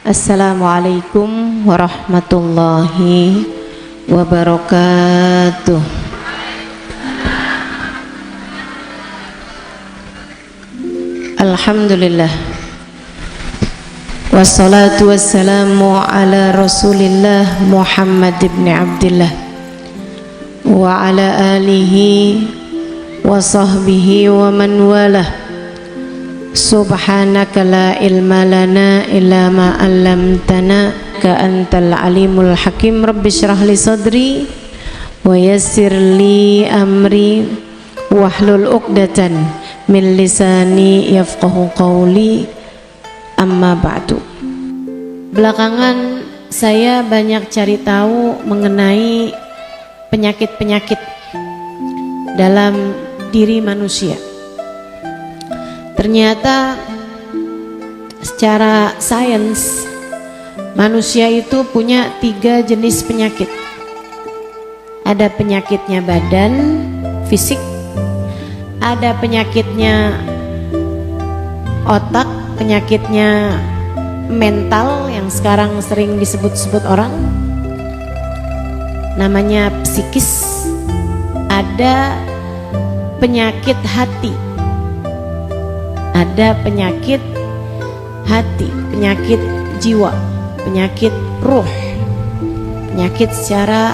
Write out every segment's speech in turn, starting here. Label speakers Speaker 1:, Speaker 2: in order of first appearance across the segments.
Speaker 1: Assalamualaikum warahmatullahi wabarakatuh. Alhamdulillah, wassalatu wassalamu ala Rasulillah Muhammad ibn Abdillah wa ala alihi wa sahbihi wa man walah. Subhanaka la ilma lana illa ma 'allamtana ka antal alimul hakim. Rabbi shrah li sadri wa yassir li amri wahlul 'uqdatan min lisani yafqahu qawli. Amma ba'du. Belakangan saya banyak cari tahu mengenai penyakit-penyakit dalam diri manusia. Ternyata secara sains manusia itu punya 3 jenis penyakit. Ada penyakitnya badan, fisik, ada penyakitnya otak, penyakitnya mental yang sekarang sering disebut-sebut orang, namanya psikis. Ada penyakit hati, ada penyakit hati, penyakit jiwa, penyakit ruh, penyakit secara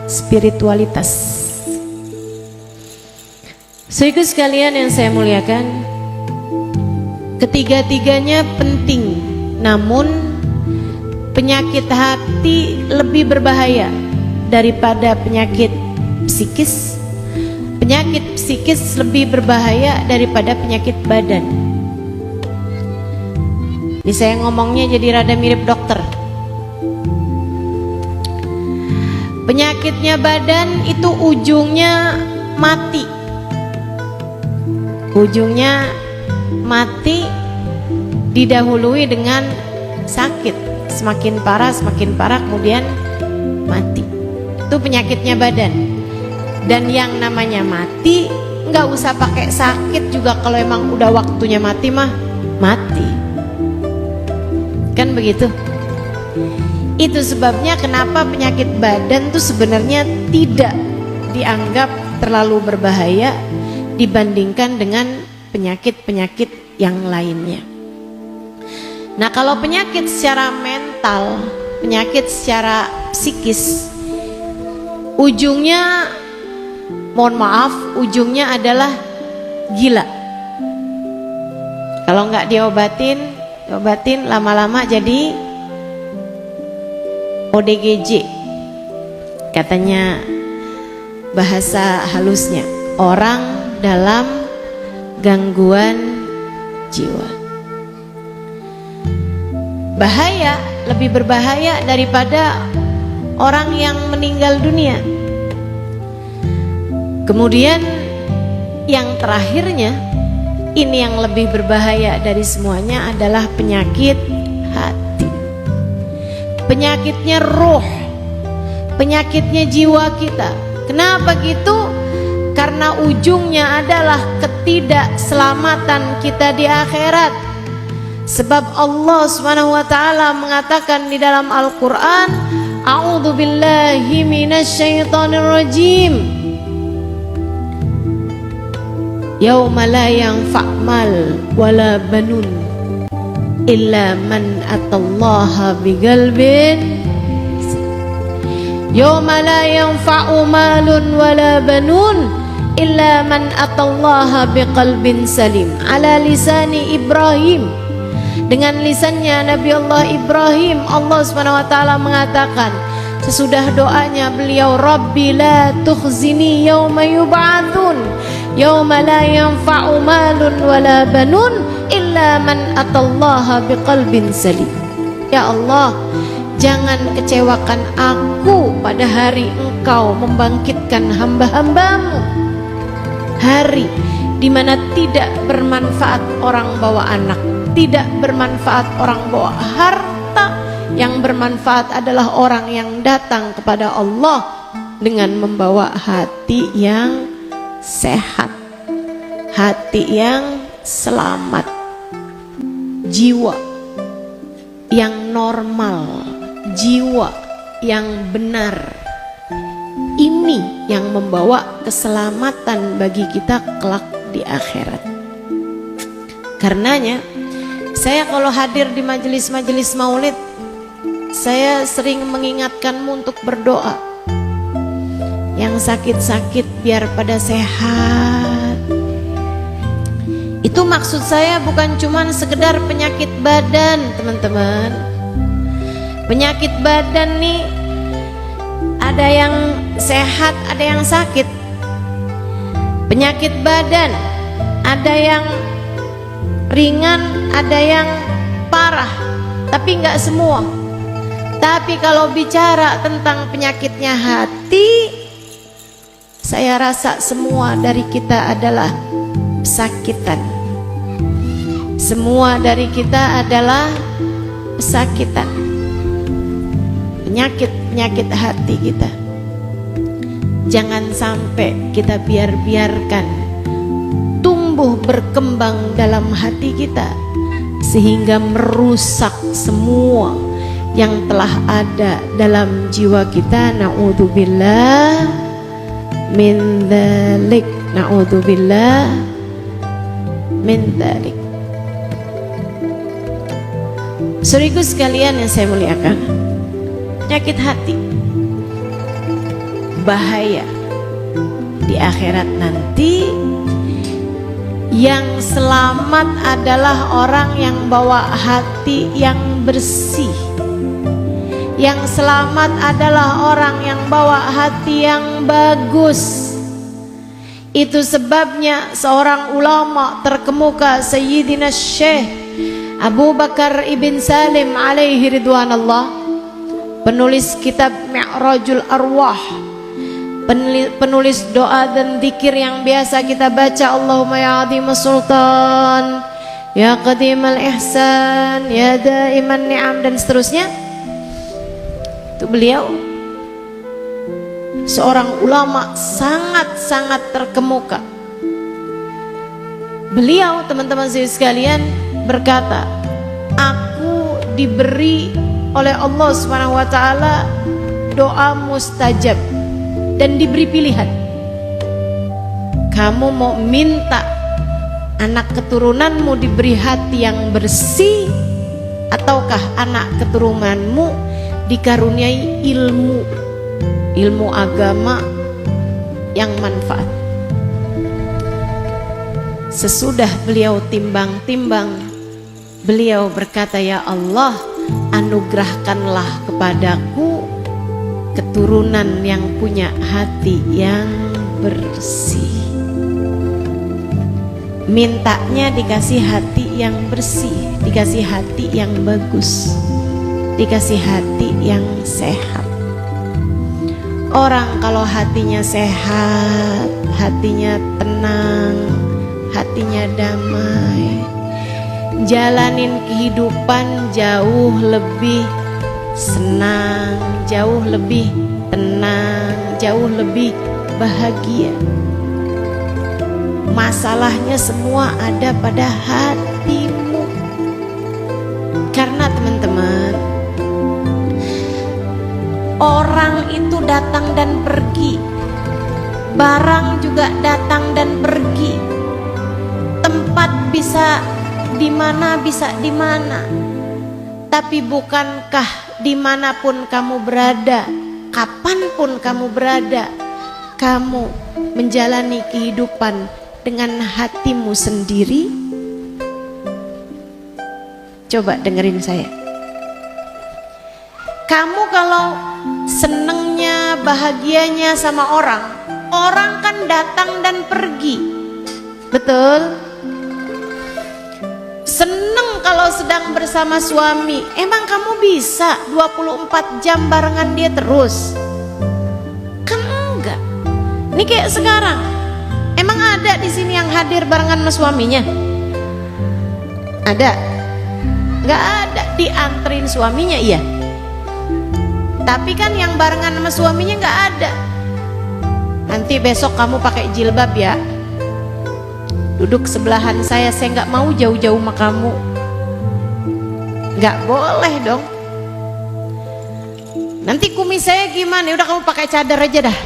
Speaker 1: spiritualitas. Saudara sekalian yang saya muliakan, ketiga-tiganya penting, namun penyakit hati lebih berbahaya daripada penyakit psikis. Penyakit psikis lebih berbahaya daripada penyakit badan. Ini saya ngomongnya jadi rada mirip dokter. Penyakitnya badan itu ujungnya mati. Ujungnya mati didahului dengan sakit. Semakin parah kemudian mati. Itu penyakitnya badan. Dan yang namanya mati nggak usah pakai sakit juga, kalau emang udah waktunya mati mah mati. Kan begitu? Itu sebabnya kenapa penyakit badan tuh sebenarnya tidak dianggap terlalu berbahaya dibandingkan dengan penyakit-penyakit yang lainnya. Nah, kalau penyakit secara mental, penyakit secara psikis, ujungnya, mohon maaf, ujungnya adalah gila. Kalau nggak diobatin lama-lama jadi ODGJ, katanya bahasa halusnya, orang dalam gangguan jiwa. Bahaya, lebih berbahaya daripada orang yang meninggal dunia. Kemudian yang terakhirnya, ini yang lebih berbahaya dari semuanya, adalah penyakit hati. Penyakitnya ruh, penyakitnya jiwa kita. Kenapa gitu? Karena ujungnya adalah ketidakselamatan kita di akhirat. Sebab Allah SWT mengatakan di dalam Al-Quran, A'udzubillahi minasyaitonirrajim, yauma la yanfa'mal wala banun illa man atallaha biqalbin. Yauma la yanfa'u malun wala banun illa man atallaha biqalbin salim. Ala lisani Ibrahim, dengan lisannya Nabi Allah Ibrahim, Allah SWT mengatakan sesudah doanya beliau, Rabbi la tukhzini yauma yub'atsun yauma la yanfa'u malun wala banun illa man atallaha biqalbin salim. Ya Allah, jangan kecewakan aku pada hari Engkau membangkitkan hamba-hambamu, hari di mana tidak bermanfaat orang bawa anak, tidak bermanfaat orang bawa harta. Yang bermanfaat adalah orang yang datang kepada Allah dengan membawa hati yang sehat, hati yang selamat, jiwa yang normal, jiwa yang benar. Ini yang membawa keselamatan bagi kita kelak di akhirat. Karenanya saya kalau hadir di majelis-majelis maulid, saya sering mengingatkanmu untuk berdoa. Yang sakit-sakit biar pada sehat. Itu maksud saya bukan cuma sekedar penyakit badan, teman-teman. Penyakit badan nih ada yang sehat, ada yang sakit. Penyakit badan ada yang ringan, ada yang parah, tapi nggak semua. Tapi kalau bicara tentang penyakitnya hati, saya rasa semua dari kita adalah pesakitan. Semua dari kita adalah pesakitan. Penyakit hati kita. Jangan sampai kita biarkan tumbuh berkembang dalam hati kita sehingga merusak semua yang telah ada dalam jiwa kita. Na'udzubillah min dzalik, na'udzubillah min dzalik. Saudaraku sekalian yang saya muliakan, penyakit hati bahaya di akhirat nanti. Yang selamat adalah orang yang bawa hati yang bersih. Yang selamat adalah orang yang bawa hati yang bagus. Itu sebabnya seorang ulama terkemuka, Sayyidina Syekh Abu Bakar Ibn Salim alaihi ridwanallah, penulis kitab Mi'rajul Arwah, penulis doa dan zikir yang biasa kita baca, Allahumma ya azimus sultan, ya qadimal ihsan, ya daiman ni'am, dan seterusnya. Itu beliau seorang ulama sangat-sangat terkemuka. Beliau, teman-teman sekalian, berkata, aku diberi oleh Allah Subhanahu wa taala doa mustajab dan diberi pilihan. Kamu mau minta anak keturunanmu diberi hati yang bersih, ataukah anak keturunanmu dikaruniai ilmu agama yang manfaat? Sesudah beliau timbang-timbang, beliau berkata, ya Allah, anugerahkanlah kepadaku keturunan yang punya hati yang bersih. Mintanya dikasih hati yang bersih, dikasih hati yang bagus, dikasih hati yang sehat. Orang kalau hatinya sehat, hatinya tenang, hatinya damai, jalanin kehidupan jauh lebih senang, jauh lebih tenang, jauh lebih bahagia. Masalahnya semua ada pada hatimu. Karena teman-teman, orang itu datang dan pergi, barang juga datang dan pergi, tempat bisa di mana, bisa di mana. Tapi bukankah dimanapun kamu berada, kapanpun kamu berada, kamu menjalani kehidupan dengan hatimu sendiri? Coba dengerin saya. Kamu kalau senengnya, bahagianya sama orang, orang kan datang dan pergi, betul? Seneng kalau sedang bersama suami, emang kamu bisa 24 jam barengan dia terus? Kan enggak. Ini kayak sekarang, emang ada di sini yang hadir barengan sama suaminya? Ada? Enggak ada. Dianterin suaminya, iya. Tapi kan yang barengan sama suaminya enggak ada. Nanti besok kamu pakai jilbab ya, duduk sebelahan saya nggak mau jauh-jauh sama kamu. Nggak boleh dong. Nanti kumis saya gimana? Udah kamu pakai cadar aja dah.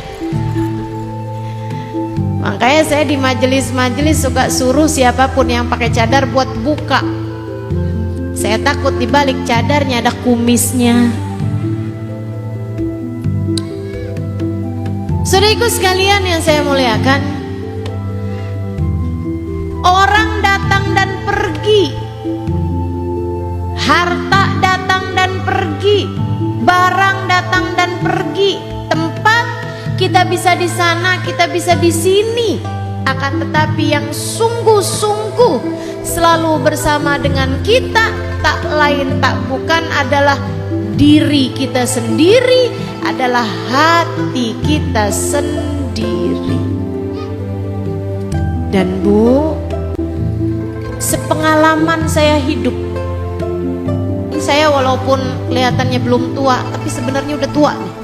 Speaker 1: Makanya saya di majelis-majelis suka suruh siapapun yang pakai cadar buat buka. Saya takut di balik cadarnya ada kumisnya. Saudaraku sekalian yang saya muliakan, orang datang dan pergi, harta datang dan pergi, barang datang dan pergi, tempat kita bisa di sana, kita bisa di sini. Akan tetapi yang sungguh-sungguh selalu bersama dengan kita, tak lain tak bukan adalah diri kita sendiri, adalah hati kita sendiri. Dan Bu, sepengalaman saya hidup, saya walaupun kelihatannya belum tua, tapi sebenarnya udah tua nih.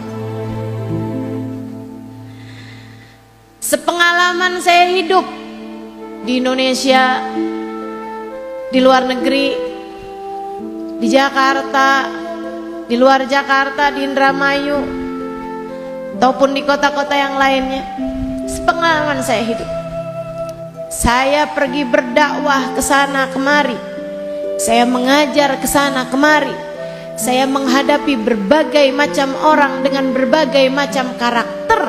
Speaker 1: Sepengalaman saya hidup di Indonesia, di luar negeri, di Jakarta, di luar Jakarta, di Indramayu, ataupun di kota-kota yang lainnya. Sepengalaman saya hidup, saya pergi berdakwah ke sana kemari, saya mengajar ke sana kemari, saya menghadapi berbagai macam orang dengan berbagai macam karakter,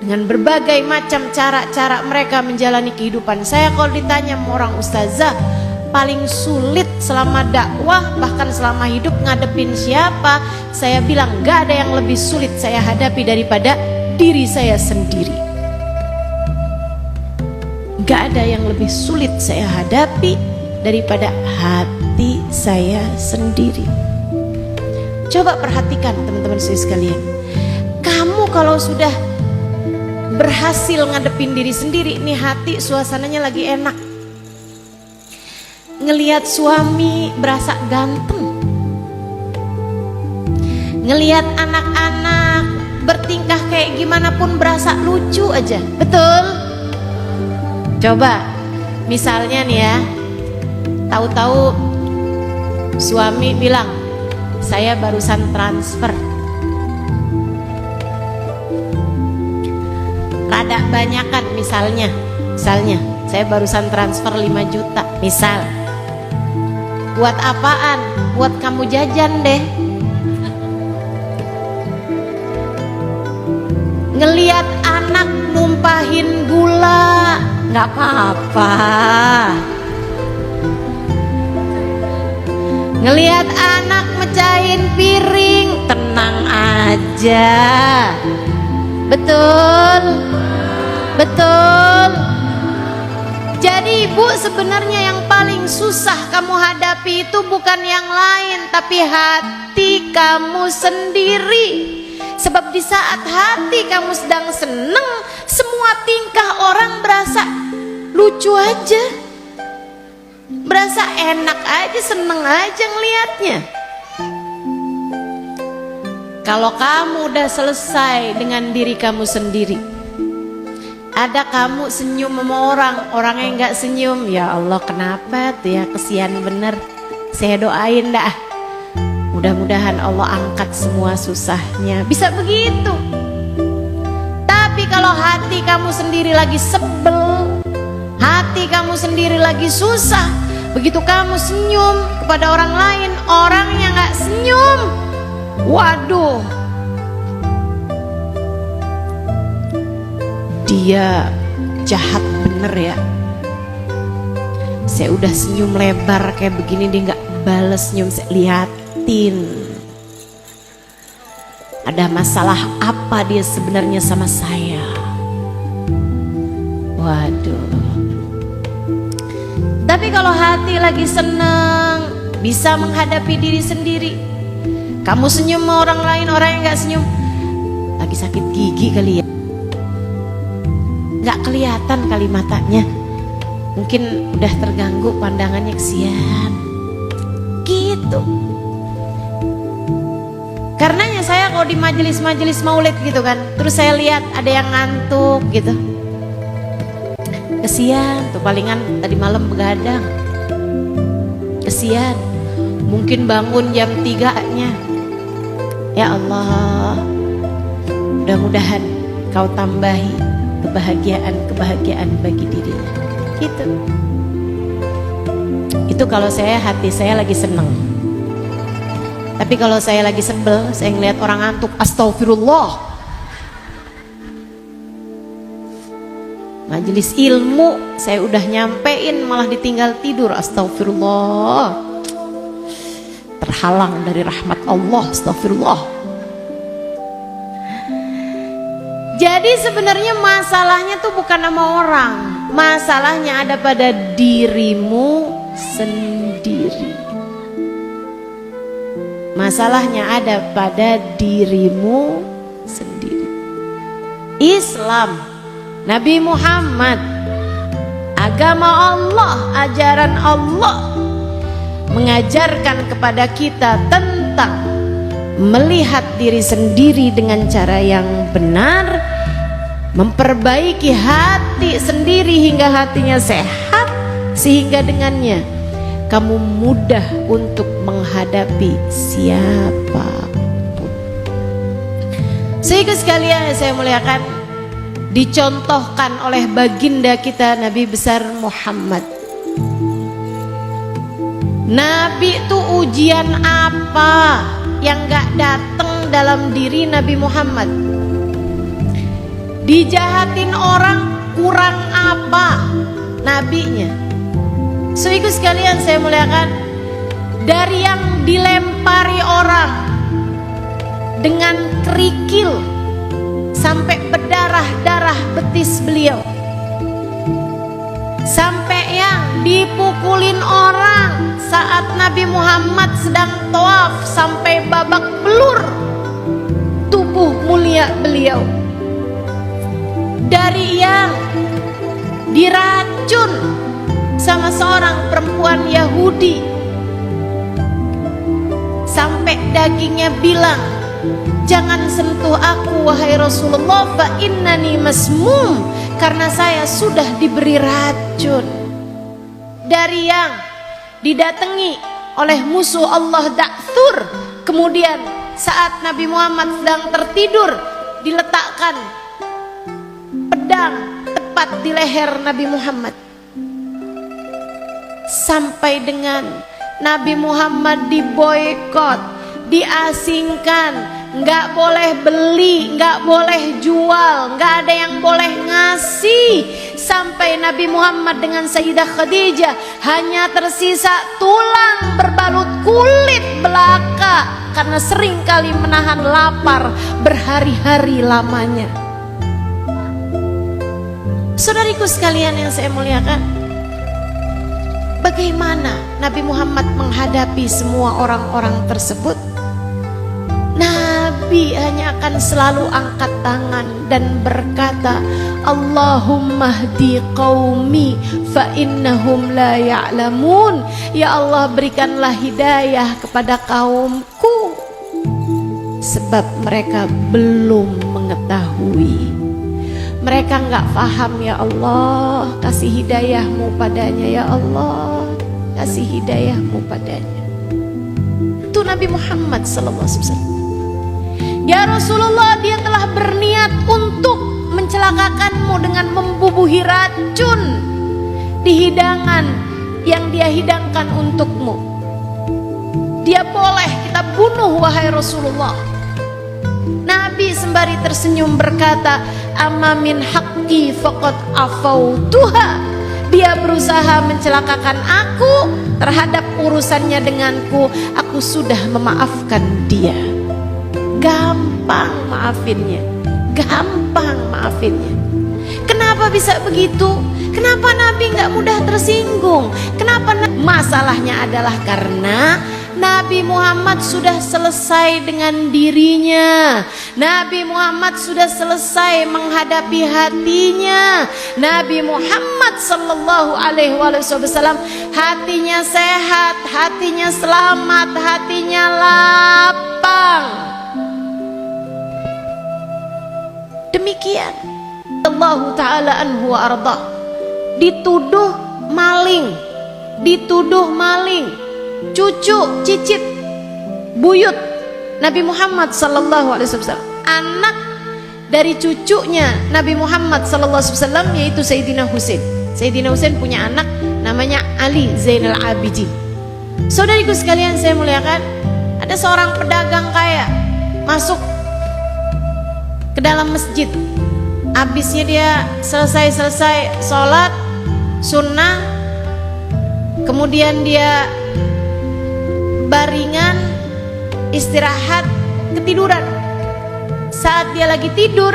Speaker 1: dengan berbagai macam cara-cara mereka menjalani kehidupan. Saya kalau ditanya sama orang, ustazah, paling sulit selama dakwah bahkan selama hidup ngadepin siapa? Saya bilang gak ada yang lebih sulit saya hadapi daripada diri saya sendiri. Gak ada yang lebih sulit saya hadapi daripada hati saya sendiri. Coba perhatikan teman-teman sekalian, kamu kalau sudah berhasil ngadepin diri sendiri, nih hati suasananya lagi enak. Ngelihat suami berasa ganteng, ngelihat anak-anak bertingkah kayak gimana pun berasa lucu aja, betul? Coba misalnya nih ya, tahu-tahu suami bilang, saya barusan transfer, rada banyakan misalnya saya barusan transfer 5 juta misal. Buat apaan? Buat kamu jajan deh. Ngeliat anak numpahin gula, nggak apa-apa. Ngeliat anak mecahin piring, tenang aja. Betul? Betul? Jadi ibu, sebenarnya yang paling susah kamu hadapi itu bukan yang lain, tapi hati kamu sendiri. Sebab di saat hati kamu sedang seneng, semua tingkah orang berasa lucu aja, berasa enak aja, seneng aja ngelihatnya. Kalau kamu udah selesai dengan diri kamu sendiri, ada kamu senyum sama orang yang nggak senyum, ya Allah kenapa tuh ya, kesian bener. Saya doain dah, mudah-mudahan Allah angkat semua susahnya, bisa begitu. Tapi kalau hati kamu sendiri lagi sebel, hati kamu sendiri lagi susah, begitu kamu senyum kepada orang lain, orangnya nggak senyum, waduh, dia jahat bener ya. Saya udah senyum lebar kayak begini, dia nggak bales senyum. Saya liatin, ada masalah apa dia sebenarnya sama saya. Waduh. Tapi kalau hati lagi seneng, bisa menghadapi diri sendiri. Kamu senyum sama orang lain, orang yang nggak senyum lagi sakit gigi kali ya, nggak kelihatan kali matanya, mungkin udah terganggu pandangannya, kesian gitu. Karenanya saya kalau di majelis-majelis maulid gitu kan, terus saya lihat ada yang ngantuk gitu, kesian tuh, palingan tadi malam begadang, kesian. Mungkin bangun jam 3-nya. Ya Allah, mudah-mudahan kau tambahi kebahagiaan bagi dirinya. Gitu. Itu kalau hati saya lagi seneng. Tapi kalau saya lagi sebel, saya ngelihat orang ngantuk, astagfirullah. Majelis ilmu saya udah nyampein malah ditinggal tidur, astagfirullah. Terhalang dari rahmat Allah, astagfirullah. Jadi sebenarnya masalahnya tuh bukan sama orang, masalahnya ada pada dirimu sendiri. Masalahnya ada pada dirimu sendiri. Islam, Nabi Muhammad, agama Allah, ajaran Allah mengajarkan kepada kita tentang melihat diri sendiri dengan cara yang benar, memperbaiki hati sendiri hingga hatinya sehat, sehingga dengannya kamu mudah untuk menghadapi siapapun. Sehingga sekalian saya muliakan, dicontohkan oleh baginda kita Nabi besar Muhammad. Nabi itu ujian apa yang gak datang dalam diri Nabi Muhammad? Dijahatin orang, kurang apa nabinya? Sehingga sekalian saya muliakan, dari yang dilempari orang dengan kerikil sampai berdarah-darah betis beliau, sampai yang dipukulin orang saat Nabi Muhammad sedang tawaf sampai babak belur tubuh mulia beliau, dari yang diracun sama seorang perempuan Yahudi sampai dagingnya bilang, jangan sentuh aku wahai Rasulullah, fa innani masmum, karena saya sudah diberi racun. Dari yang didatangi oleh musuh Allah Da'thur, kemudian saat Nabi Muhammad sedang tertidur diletakkan pedang tepat di leher Nabi Muhammad, sampai dengan Nabi Muhammad diboikot, diasingkan, nggak boleh beli, nggak boleh jual, nggak ada yang boleh ngasih, sampai Nabi Muhammad dengan Sayyidah Khadijah hanya tersisa tulang berbalut kulit belaka karena sering kali menahan lapar berhari-hari lamanya. Saudariku sekalian yang saya muliakan, bagaimana Nabi Muhammad menghadapi semua orang-orang tersebut? Nabi hanya akan selalu angkat tangan dan berkata, Allahumma hdi qaumi fa innahum la ya'lamun. Ya Allah, berikanlah hidayah kepada kaumku sebab mereka belum mengetahui. Mereka nggak paham, ya Allah. Kasih hidayahmu padanya, ya Allah. Kasih hidayahmu padanya. Itu Nabi Muhammad SAW. Ya Rasulullah, dia telah berniat untuk mencelakakanmu dengan membubuhi racun di hidangan yang dia hidangkan untukmu. Dia boleh kita bunuh wahai Rasulullah. Nabi sembari tersenyum berkata, amma min haqqi faqad afautuha. Dia berusaha mencelakakan aku terhadap urusannya denganku, aku sudah memaafkan dia. Gampang maafinnya, gampang maafinnya. Kenapa bisa begitu? Kenapa Nabi nggak mudah tersinggung? Kenapa? Masalahnya adalah karena Nabi Muhammad sudah selesai dengan dirinya. Nabi Muhammad sudah selesai menghadapi hatinya. Nabi Muhammad sallallahu alaihi wasallam hatinya sehat, hatinya selamat, hatinya lapang. Demikian Allah Ta'ala anhu wa arda, dituduh maling, cucu cicit buyut Nabi Muhammad sallallahu alaihi wasallam, anak dari cucunya Nabi Muhammad sallallahu alaihi wasallam, yaitu Sayyidina Husain. Sayyidina Husain punya anak namanya Ali Zainal Abidin. Saudariku sekalian saya muliakan, ada seorang pedagang kaya masuk ke dalam masjid. Habisnya dia selesai sholat sunnah, kemudian dia baringan istirahat, ketiduran. Saat dia lagi tidur,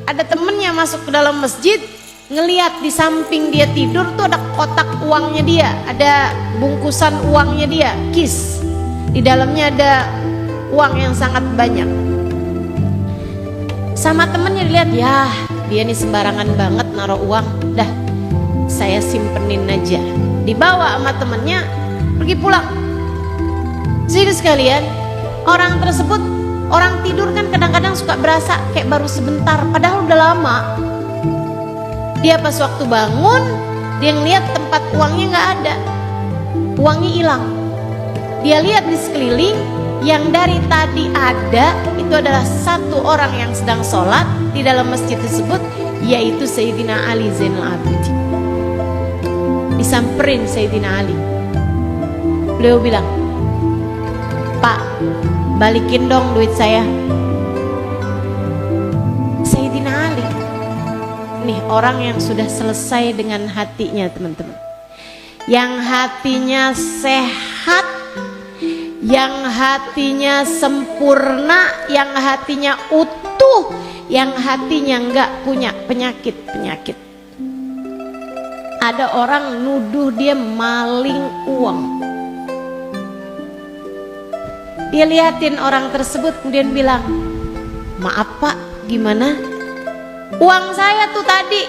Speaker 1: ada temennya masuk ke dalam masjid, ngelihat di samping dia tidur tuh ada kotak uangnya dia, ada bungkusan uangnya dia, kis. Di dalamnya ada uang yang sangat banyak. Sama temennya dilihat, ya dia nih sembarangan banget naruh uang, dah saya simpenin aja. Dibawa sama temennya, pergi pulang. Jadi sekalian, orang tersebut, orang tidur kan kadang-kadang suka berasa kayak baru sebentar, padahal udah lama. Dia pas waktu bangun, dia ngeliat tempat uangnya nggak ada, uangnya hilang. Dia lihat di sekeliling, yang dari tadi ada itu adalah satu orang yang sedang sholat di dalam masjid tersebut, yaitu Sayyidina Ali Zainal Abidin. Disamperin Sayyidina Ali, beliau bilang, "Pak, balikin dong duit saya." Sayyidina Ali, nih orang yang sudah selesai dengan hatinya teman-teman, yang hatinya sehat, yang hatinya sempurna, yang hatinya utuh, yang hatinya nggak punya penyakit-penyakit. Ada orang nuduh dia maling uang. Dia liatin orang tersebut kemudian bilang, "Maaf Pak, gimana? Uang saya tuh tadi,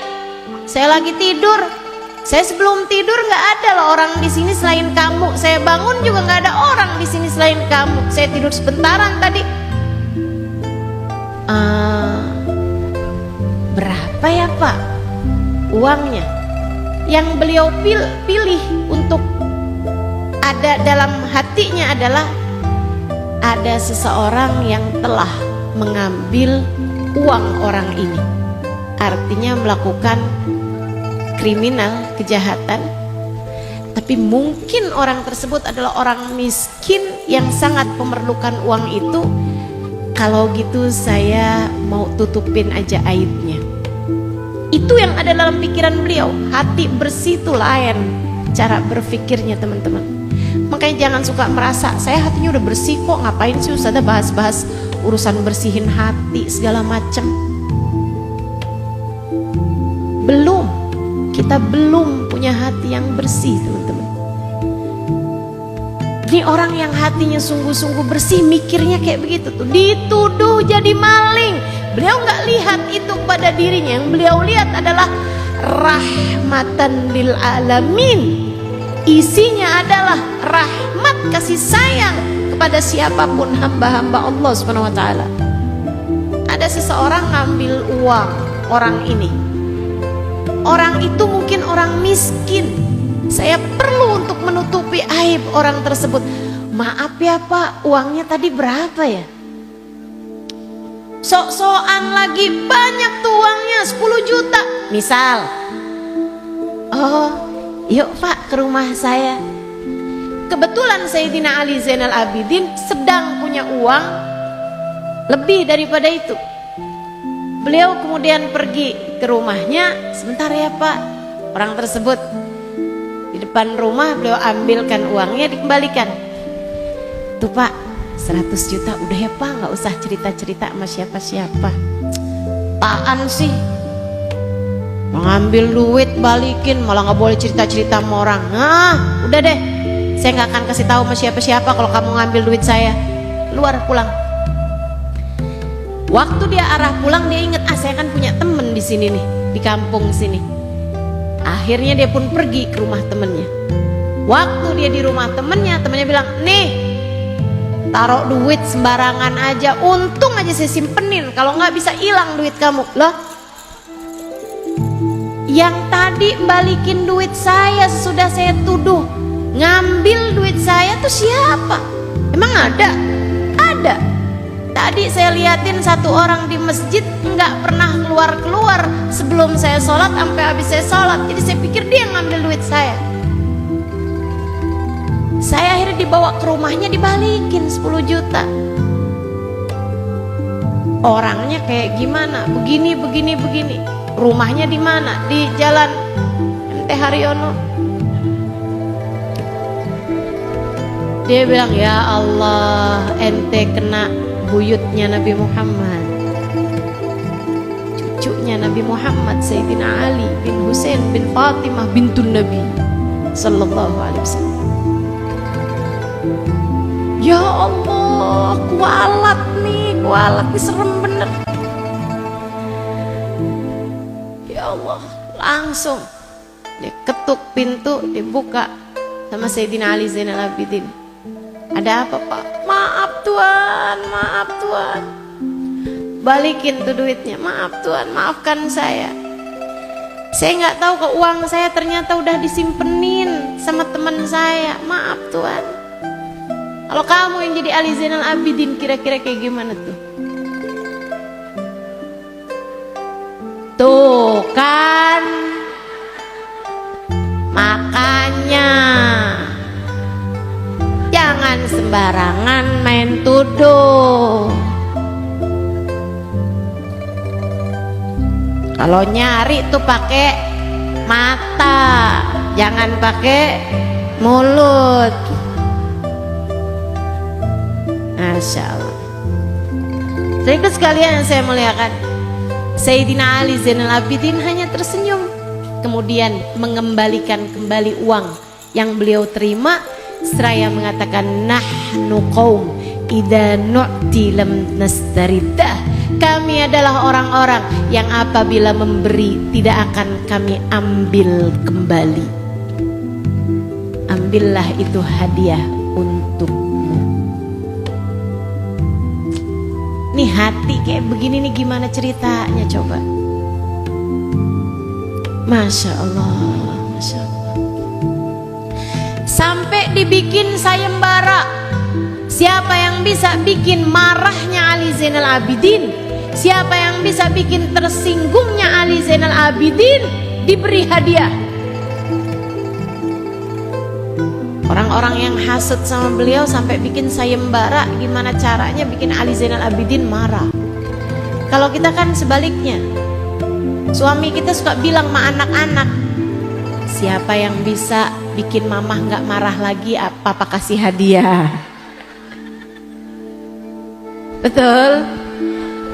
Speaker 1: saya lagi tidur. Saya sebelum tidur nggak ada loh orang di sini selain kamu. Saya bangun juga nggak ada orang di sini selain kamu. Saya tidur sebentaran tadi." Berapa ya Pak uangnya? Yang beliau pilih untuk ada dalam hatinya adalah ada seseorang yang telah mengambil uang orang ini, artinya melakukan kriminal, kejahatan. Tapi mungkin orang tersebut adalah orang miskin yang sangat memerlukan uang itu. Kalau gitu saya mau tutupin aja aibnya. Itu yang ada dalam pikiran beliau. Hati bersih itu lain cara berpikirnya teman-teman. Makanya jangan suka merasa saya hatinya udah bersih kok, ngapain sih Ustazah bahas-bahas urusan bersihin hati segala macam. Belum, kita belum punya hati yang bersih teman-teman. Ini orang yang hatinya sungguh-sungguh bersih mikirnya kayak begitu tuh, dituduh jadi maling. Beliau nggak lihat itu pada dirinya, yang beliau lihat adalah rahmatan lil alamin. Isinya adalah rahmat kasih sayang kepada siapapun hamba-hamba Allah Subhanahu wa taala. Ada seseorang ngambil uang orang ini. Orang itu mungkin orang miskin. Saya perlu untuk menutupi aib orang tersebut. Maaf ya Pak, uangnya tadi berapa ya? Sok-sokan lagi, banyak tuh uangnya, 10 juta misal. Oh, yuk Pak ke rumah saya. Kebetulan Sayyidina Ali Zainal Abidin sedang punya uang lebih daripada itu. Beliau kemudian pergi ke rumahnya. "Sebentar ya Pak." Orang tersebut di depan rumah, beliau ambilkan uangnya, dikembalikan. "Tuh Pak, 100 juta udah ya Pak, nggak usah cerita-cerita sama siapa-siapa." Apaan sih? Mengambil duit balikin, malah nggak boleh cerita-cerita sama orang. Nah, udah deh, saya nggak akan kasih tahu sama siapa-siapa kalau kamu ngambil duit saya. Keluar, pulang. Waktu dia arah pulang, dia ingat, saya kan punya temen di sini nih, di kampung sini. Akhirnya dia pun pergi ke rumah temennya. Waktu dia di rumah temennya bilang, "Nih, taruh duit sembarangan aja, untung aja saya simpenin, kalau nggak bisa hilang duit kamu." Loh, yang tadi balikin duit saya sudah saya tuduh Ngambil duit saya tuh siapa? Emang ada? Ada. Tadi saya liatin satu orang di masjid nggak pernah keluar-keluar sebelum saya sholat sampai habis saya sholat. Jadi saya pikir dia ngambil duit saya. Saya akhirnya dibawa ke rumahnya, dibalikin 10 juta. Orangnya kayak gimana? Begini. Rumahnya di mana? Di Jalan MT Haryono. Dia bilang, ya Allah, ente kena buyutnya Nabi Muhammad, cucunya Nabi Muhammad, Sayyidina Ali bin Husain bin Fatimah bintun Nabi Sallallahu Alaihi Wasallam. Ya Allah, kualat nih, serem bener. Ya Allah, langsung dia ketuk pintu, dibuka sama Sayyidina Ali Zainal Abidin. Ada apa Pak? Maaf Tuan. Balikin tuh duitnya. Maaf Tuan, maafkan saya. Saya nggak tahu ke uang saya ternyata udah disimpenin sama teman saya. Maaf Tuan. Kalau kamu yang jadi Ali Zainal Abidin, kira-kira kayak gimana tuh? Tuh kan, makanya jangan sembarangan main tuduh. Kalau nyari tuh pakai mata, jangan pakai mulut. Masya Allah. Terus sekalian yang saya muliakan, Sayyidina Ali Zainal Abidin hanya tersenyum, kemudian mengembalikan kembali uang yang beliau terima, seraya mengatakan, nahnu qaum idza nu'ti lam nastaridah. Kami adalah orang-orang yang apabila memberi tidak akan kami ambil kembali. Ambillah itu hadiah untukmu. Nih hati kayak begini nih gimana ceritanya coba? Masya Allah, Masya Allah. Sampai dibikin sayembara. Siapa yang bisa bikin marahnya Ali Zainal Abidin, siapa yang bisa bikin tersinggungnya Ali Zainal Abidin, diberi hadiah. Orang-orang yang hasut sama beliau sampai bikin sayembara gimana caranya bikin Ali Zainal Abidin marah. Kalau kita kan sebaliknya, suami kita suka bilang sama anak-anak, siapa yang bisa bikin mamah nggak marah lagi, papa kasih hadiah. Betul?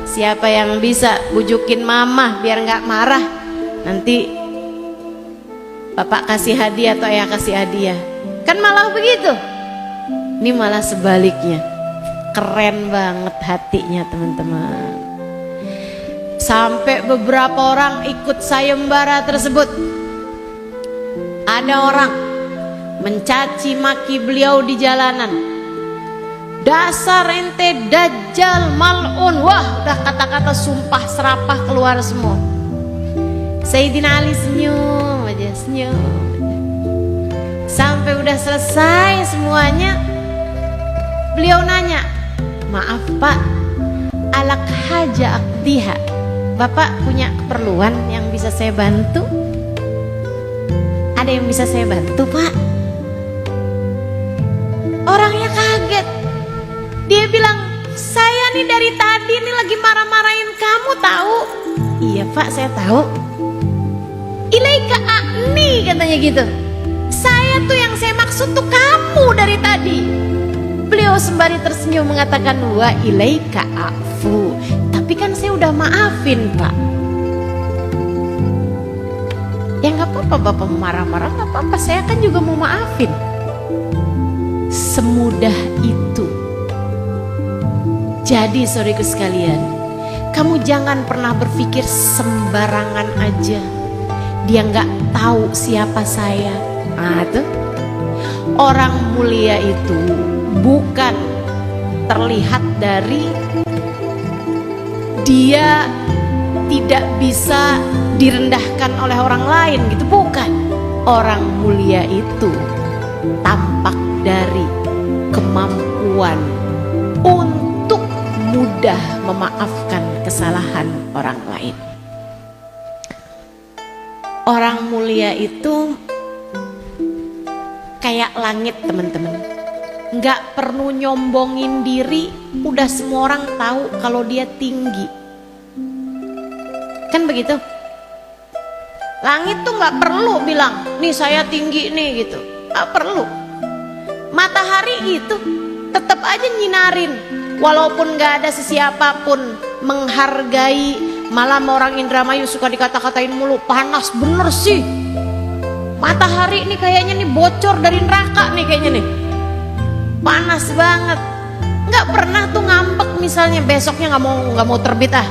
Speaker 1: Siapa yang bisa bujukin mamah biar nggak marah, nanti bapak kasih hadiah atau ayah kasih hadiah. Kan malah begitu. Ini malah sebaliknya. Keren banget hatinya teman-teman. Sampai beberapa orang ikut sayembara tersebut. Ada orang mencaci maki beliau di jalanan. Dasar ente dajjal mal'un. Wah, udah kata-kata sumpah serapah keluar semua. Sayyidina Ali senyum aja, senyum. Sampai udah selesai semuanya, beliau nanya, maaf Pak, alak haja akdiha, Bapak punya keperluan yang bisa saya bantu? Ada yang bisa saya bantu Pak? Orangnya kaget. Dia bilang, saya nih dari tadi nih lagi marah-marahin kamu tahu. Iya Pak, saya tahu. Ilaika a'ni katanya gitu. Saya tuh yang saya maksud tuh kamu dari tadi. Beliau sembari tersenyum mengatakan, wa ilaika afu. Tapi kan saya udah maafin Pak. Ya nggak apa-apa Bapak marah-marah, nggak apa-apa. Saya kan juga mau maafin. Semudah itu. Jadi saudaraku sekalian, kamu jangan pernah berpikir sembarangan aja. Dia nggak tahu siapa saya. Nah, tuh. Orang mulia itu bukan terlihat dari dia tidak bisa direndahkan oleh orang lain gitu, bukan. Orang mulia itu tampak dari kemampuan untuk mudah memaafkan kesalahan orang lain. Orang mulia itu kayak langit teman-teman, nggak perlu nyombongin diri, udah semua orang tahu kalau dia tinggi. Kan begitu? Langit tuh nggak perlu bilang, nih saya tinggi nih gitu, nggak perlu. Matahari gitu, tetap aja nyinarin, walaupun nggak ada sesiapapun menghargai. Malah orang Indramayu suka dikata-katain mulu, panas bener sih. Matahari ini kayaknya nih bocor dari neraka nih kayaknya nih. Panas banget. Nggak pernah tuh ngambek misalnya besoknya nggak mau terbit ah.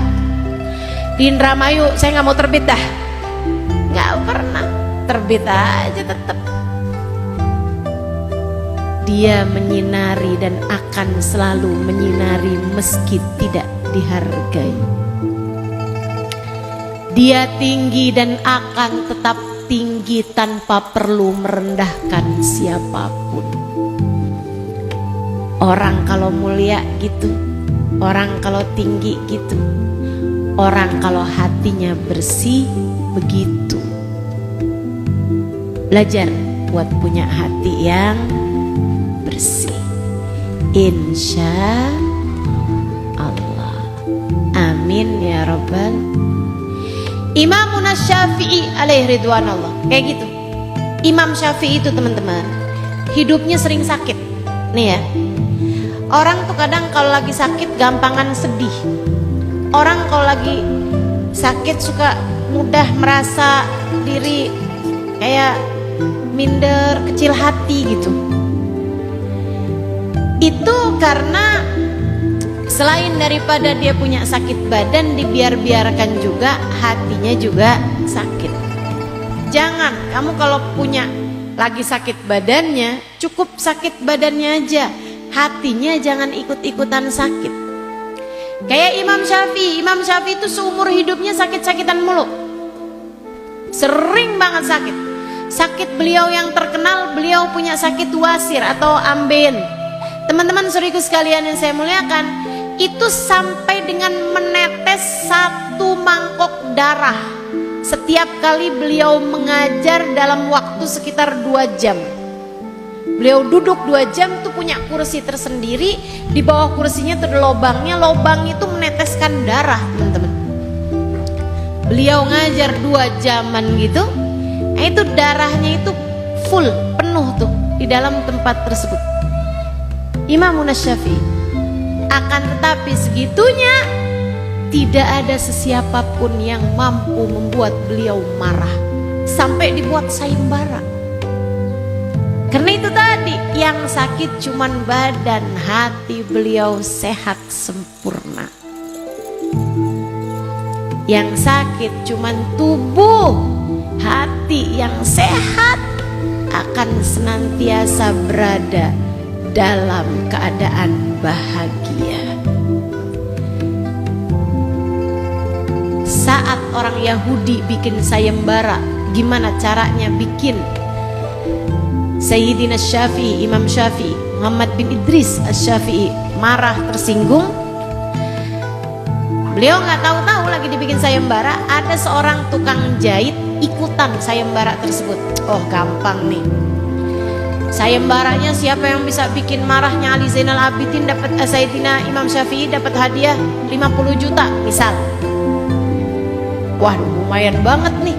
Speaker 1: Di Indramayu saya nggak mau terbit dah. Nggak pernah, terbit aja tetap. Dia menyinari dan akan selalu menyinari meski tidak dihargai. Dia tinggi dan akan tetap tinggi tanpa perlu merendahkan siapapun. Orang kalau mulia gitu, orang kalau tinggi gitu, orang kalau hatinya bersih begitu. Belajar buat punya hati yang bersih, insya Allah. Amin ya Rabbal. Imam Syafi'i alaihi ridwanullah kayak gitu. Imam Syafi'i itu teman-teman hidupnya sering sakit nih ya. Orang tuh kadang kalau lagi sakit gampangan sedih. Orang kalau lagi sakit suka mudah merasa diri kayak minder, kecil hati gitu. Itu karena selain daripada dia punya sakit badan, dibiarkan juga hatinya juga sakit. Jangan kamu kalau punya lagi sakit badannya, cukup sakit badannya aja, hatinya jangan ikut-ikutan sakit. Kayak Imam Syafi'i itu seumur hidupnya sakit-sakitan mulu, sering banget sakit. Sakit beliau yang terkenal, beliau punya sakit wasir atau amben. Teman-teman saudaraku sekalian yang saya muliakan, itu sampai dengan menetes 1 mangkok darah setiap kali beliau mengajar dalam waktu sekitar 2 jam. Beliau duduk 2 jam tuh punya kursi tersendiri, di bawah kursinya tuh ada lobangnya, lobang itu meneteskan darah teman-teman. Beliau ngajar 2 jaman gitu, nah itu darahnya itu full, penuh tuh di dalam tempat tersebut. Imam Syafi'i. Akan tetapi segitunya tidak ada sesiapapun yang mampu membuat beliau marah sampai dibuat sayembara. Karena itu tadi yang sakit cuman badan, hati beliau sehat sempurna. Yang sakit cuman tubuh, hati yang sehat akan senantiasa berada dalam keadaan bahagia. Saat orang Yahudi bikin sayembara, gimana caranya bikin? Sayyidina Syafi'i, Imam Syafi'i, Muhammad bin Idris Asy-Syafi'i marah, tersinggung. Beliau nggak tahu-tahu lagi dibikin sayembara, ada seorang tukang jahit ikutan sayembara tersebut. Oh gampang nih. Sayembaranya siapa yang bisa bikin marahnya Ali Zainal Abidin dapat Sayyidina Imam Syafi'i dapat hadiah 50 juta misal. Wah lumayan banget nih.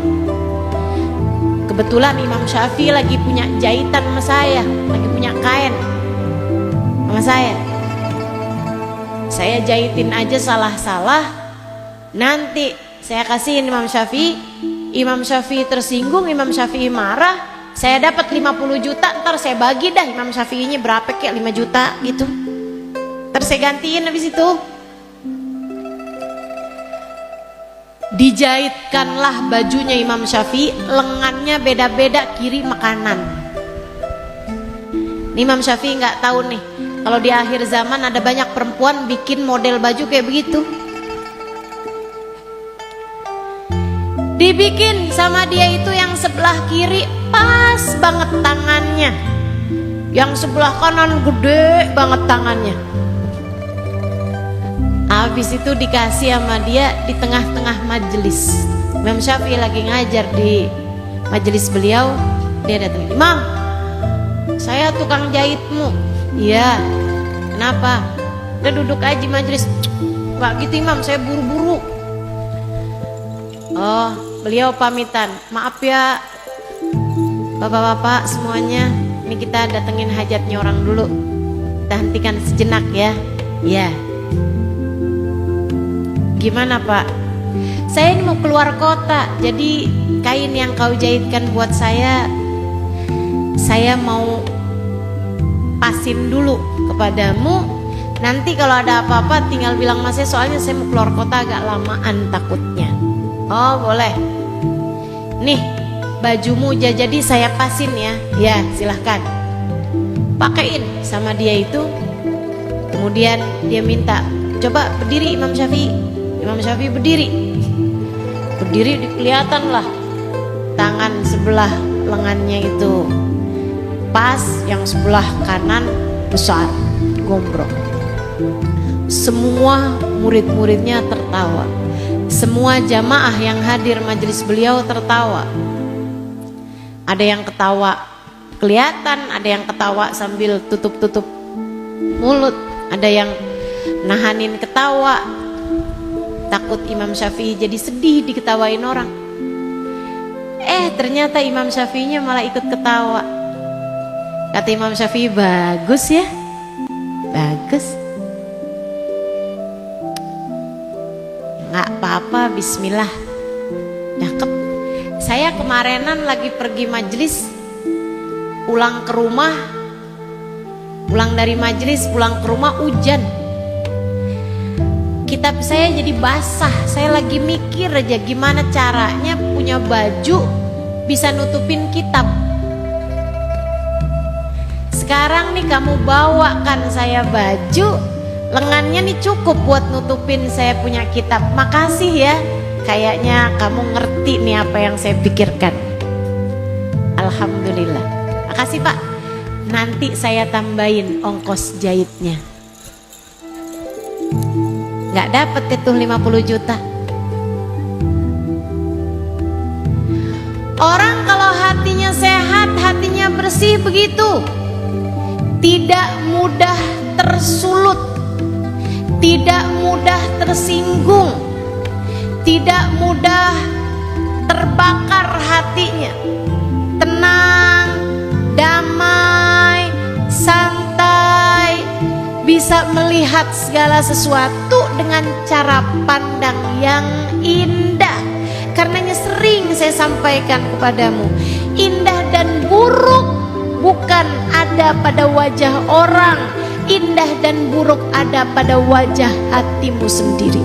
Speaker 1: Kebetulan Imam Syafi'i lagi punya jahitan sama saya, lagi punya kain sama saya. Saya jahitin aja salah-salah, nanti saya kasihin Imam Syafi'i. Imam Syafi'i tersinggung, Imam Syafi'i marah. Saya dapat 50 juta, ntar saya bagi dah Imam Syafi'inya berapa kayak 5 juta gitu. Ntar saya gantiin habis itu. Dijahitkanlah bajunya Imam Syafi'i, lengannya beda-beda kiri makanan. Imam Syafi'i nggak tahu nih, kalau di akhir zaman ada banyak perempuan bikin model baju kayak begitu. Dibikin sama dia itu yang sebelah kiri pas banget tangannya, Yang sebelah kanan gede banget tangannya. Habis itu dikasih sama dia di tengah-tengah majelis. Imam Syafi'i lagi ngajar di majelis beliau. Dia datang, "Imam, saya tukang jahitmu." "Iya, kenapa?" "Udah duduk aja di majelis." "Nggak gitu Imam, saya buru-buru." Oh, beliau pamitan, "Maaf ya bapak-bapak semuanya, ini kita datengin hajatnya orang dulu, kita hentikan sejenak ya." "Ya." "Gimana Pak?" "Saya ini mau keluar kota, jadi kain yang kau jahitkan buat saya mau pasin dulu kepadamu. Nanti kalau ada apa-apa tinggal bilang Mas, soalnya saya mau keluar kota agak lamaan takutnya." "Oh boleh, nih bajumu jadi saya pasin ya." "Ya silahkan." Pakein sama dia itu. Kemudian dia minta, "Coba berdiri Imam Syafi'i." Imam Syafi'i berdiri, kelihatan lah tangan sebelah lengannya itu pas, yang sebelah kanan besar, gombrong. Semua murid-muridnya tertawa, semua jamaah yang hadir majelis beliau tertawa. Ada yang ketawa kelihatan, ada yang ketawa sambil tutup-tutup mulut, ada yang nahanin ketawa, takut Imam Syafi'i jadi sedih diketawain orang. Ternyata Imam Syafi'inya malah ikut ketawa. Kata Imam Syafi'i, "Bagus ya, bagus. Nggak apa-apa, bismillah. Cakep. Saya kemarinan lagi pergi majelis, pulang dari majelis, pulang ke rumah hujan. Kitab saya jadi basah. Saya lagi mikir aja gimana caranya punya baju bisa nutupin kitab. Sekarang nih kamu bawakan saya baju, lengannya nih cukup buat nutupin saya punya kitab. Makasih ya, kayaknya kamu ngerti nih apa yang saya pikirkan." Alhamdulillah. "Makasih Pak, nanti saya tambahin ongkos jahitnya." Nggak dapet itu 50 juta. Orang kalau hatinya sehat, hatinya bersih begitu, tidak mudah tersulut, tidak mudah tersinggung, tidak mudah terbakar hatinya. Tenang, damai, santai, bisa melihat segala sesuatu dengan cara pandang yang indah. Karenanya sering saya sampaikan kepadamu, indah dan buruk bukan ada pada wajah orang, indah dan buruk ada pada wajah hatimu sendiri.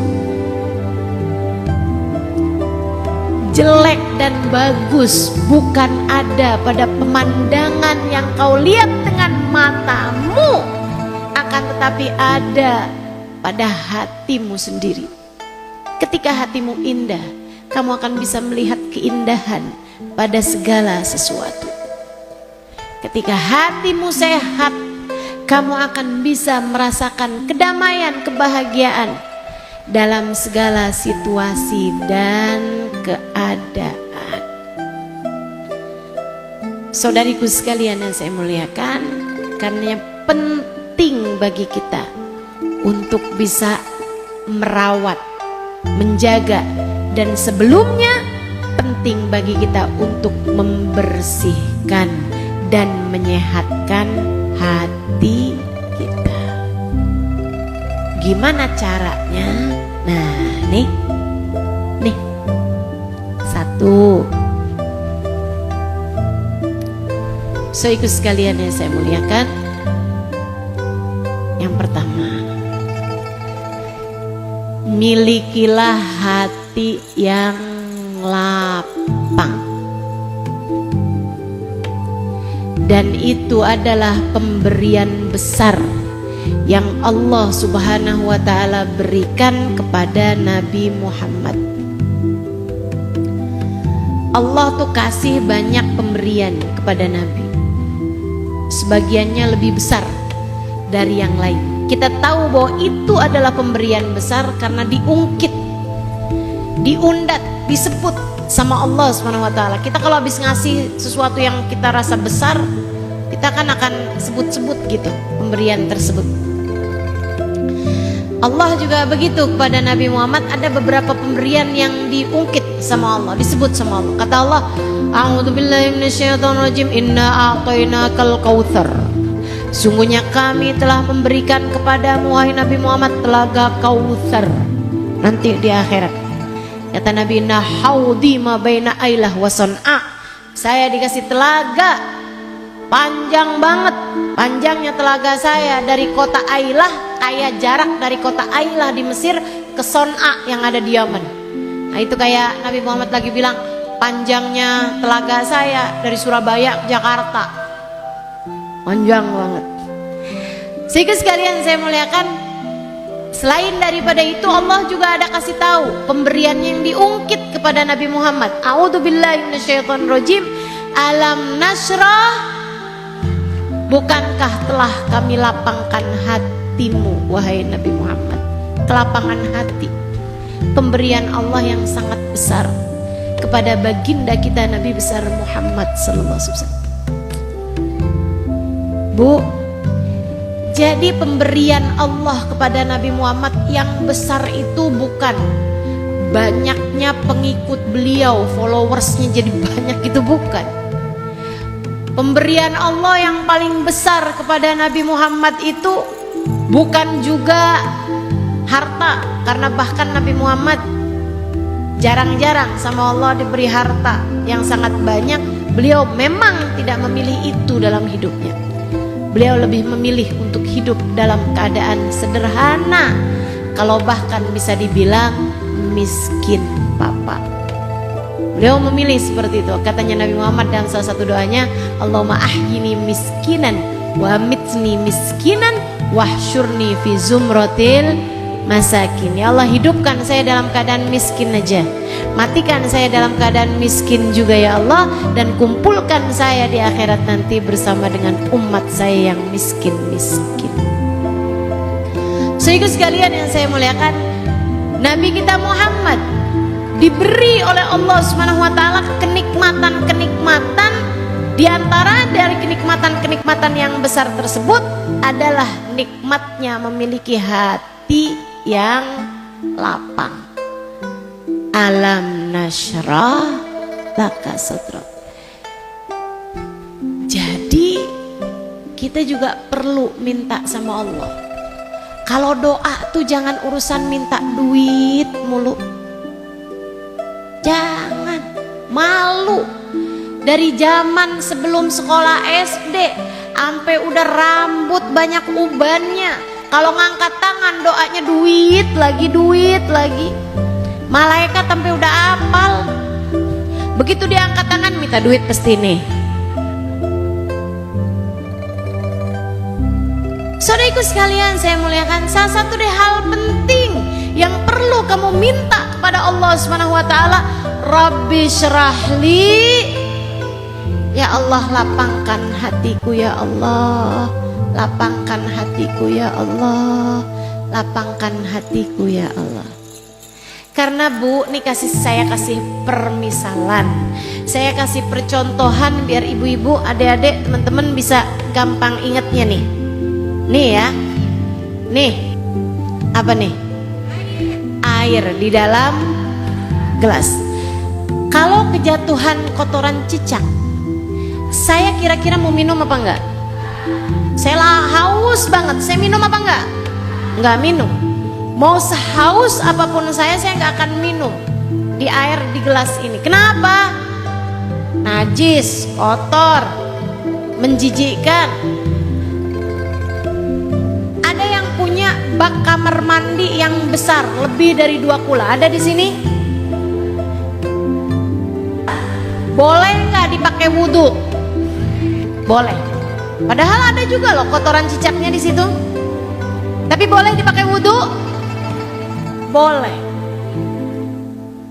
Speaker 1: Jelek dan bagus bukan ada pada pemandangan yang kau lihat dengan matamu, akan tetapi ada pada hatimu sendiri. Ketika hatimu indah, kamu akan bisa melihat keindahan pada segala sesuatu. Ketika hatimu sehat, kamu akan bisa merasakan kedamaian, kebahagiaan dalam segala situasi dan keadaan. Saudariku sekalian yang saya muliakan, karena penting bagi kita untuk bisa merawat, menjaga, dan sebelumnya penting bagi kita untuk membersihkan dan menyehatkan hati kita. Gimana caranya? Nah, nih satu. Saudaraku sekalian yang saya muliakan, yang pertama, milikilah hati yang lapang. Dan itu adalah pemberian besar yang Allah Subhanahu wa ta'ala berikan kepada Nabi Muhammad. Allah tuh kasih banyak pemberian kepada Nabi. sebagiannya lebih besar dari yang lain. Kita tahu bahwa itu adalah pemberian besar karena diungkit, diundat, disebut sama Allah Subhanahu wa taala. Kita kalau habis ngasih sesuatu yang kita rasa besar, kita kan akan sebut-sebut gitu pemberian tersebut. Allah juga begitu kepada Nabi Muhammad, ada beberapa pemberian yang diungkit sama Allah, disebut sama Allah. Kata Allah, A'udzubillahi minasyaitonirrajim, inna a'tainakal kautsar. Sungguhnya kami telah memberikan kepadamu wahai Nabi Muhammad telaga Kautsar nanti di akhirat. Kata Nabi, inna haudi ma baina Ailah wa Son'a. Saya dikasih telaga panjang banget. Panjangnya telaga saya dari kota Ailah, kayak jarak dari kota Ailah di Mesir ke Son'a yang ada di Yaman. Nah itu kayak Nabi Muhammad lagi bilang, panjangnya telaga saya dari Surabaya ke Jakarta. Panjang banget. Sehingga sekalian saya muliakan, selain daripada itu Allah juga ada kasih tahu pemberian yang diungkit kepada Nabi Muhammad. A'udzubillahi minasyaitonirrajim. Alam nashrah, bukankah telah kami lapangkan hatimu wahai Nabi Muhammad. Kelapangan hati, pemberian Allah yang sangat besar kepada baginda kita Nabi besar Muhammad sallallahu alaihi wasallam. Bu, jadi pemberian Allah kepada Nabi Muhammad yang besar itu bukan banyaknya pengikut beliau, followersnya jadi banyak, itu bukan. Pemberian Allah yang paling besar kepada Nabi Muhammad itu bukan juga harta, karena bahkan Nabi Muhammad jarang-jarang sama Allah diberi harta yang sangat banyak. Beliau memang tidak memilih itu dalam hidupnya. Beliau lebih memilih untuk hidup dalam keadaan sederhana, kalau bahkan bisa dibilang miskin papa. Beliau memilih seperti itu. Katanya Nabi Muhammad dalam salah satu doanya, Allahumma ahyini miskinan wa amitni miskinan wahsyurni fi zumratil masakin. Ya Allah, hidupkan saya dalam keadaan miskin aja, matikan saya dalam keadaan miskin juga ya Allah, dan kumpulkan saya di akhirat nanti bersama dengan umat saya yang miskin-miskin. Sehingga sekalian yang saya muliakan, Nabi kita Muhammad diberi oleh Allah Subhanahu wa taala kenikmatan-kenikmatan. Di antara dari kenikmatan-kenikmatan yang besar tersebut adalah nikmatnya memiliki hati yang lapang. Alam nashrah laka sadrak. Jadi kita juga perlu minta sama Allah. Kalau doa tuh jangan urusan minta duit mulu. Jangan, malu. Dari zaman sebelum sekolah SD sampai udah rambut banyak ubannya, kalau ngangkat tangan doanya duit lagi. Malaikat sampai udah apal. Begitu diangkat tangan minta duit pasti nih. Saudaraku sekalian saya muliakan, salah satu dari hal penting yang perlu kamu minta kepada Allah Subhanahu wa taala, Rabbi syrahli, ya Allah lapangkan hatiku ya Allah, lapangkan hatiku ya Allah, lapangkan hatiku ya Allah. Karena Bu, nih saya kasih permisalan, saya kasih percontohan biar ibu-ibu, adik-adik, teman-teman bisa gampang ingatnya nih. Nih ya, nih apa nih? Air di dalam gelas. Kalau kejatuhan kotoran cicak, saya kira-kira mau minum apa enggak? Saya haus banget, saya minum apa enggak? Enggak minum. Mau sehaus apapun saya enggak akan minum di air di gelas ini. Kenapa? Najis, kotor, menjijikkan. Ada yang punya bak kamar mandi yang besar, lebih dari 2 kula. Ada di sini? Boleh nggak dipakai wudhu? Boleh. Padahal ada juga loh kotoran cicaknya di situ. Tapi boleh dipakai wudhu? Boleh.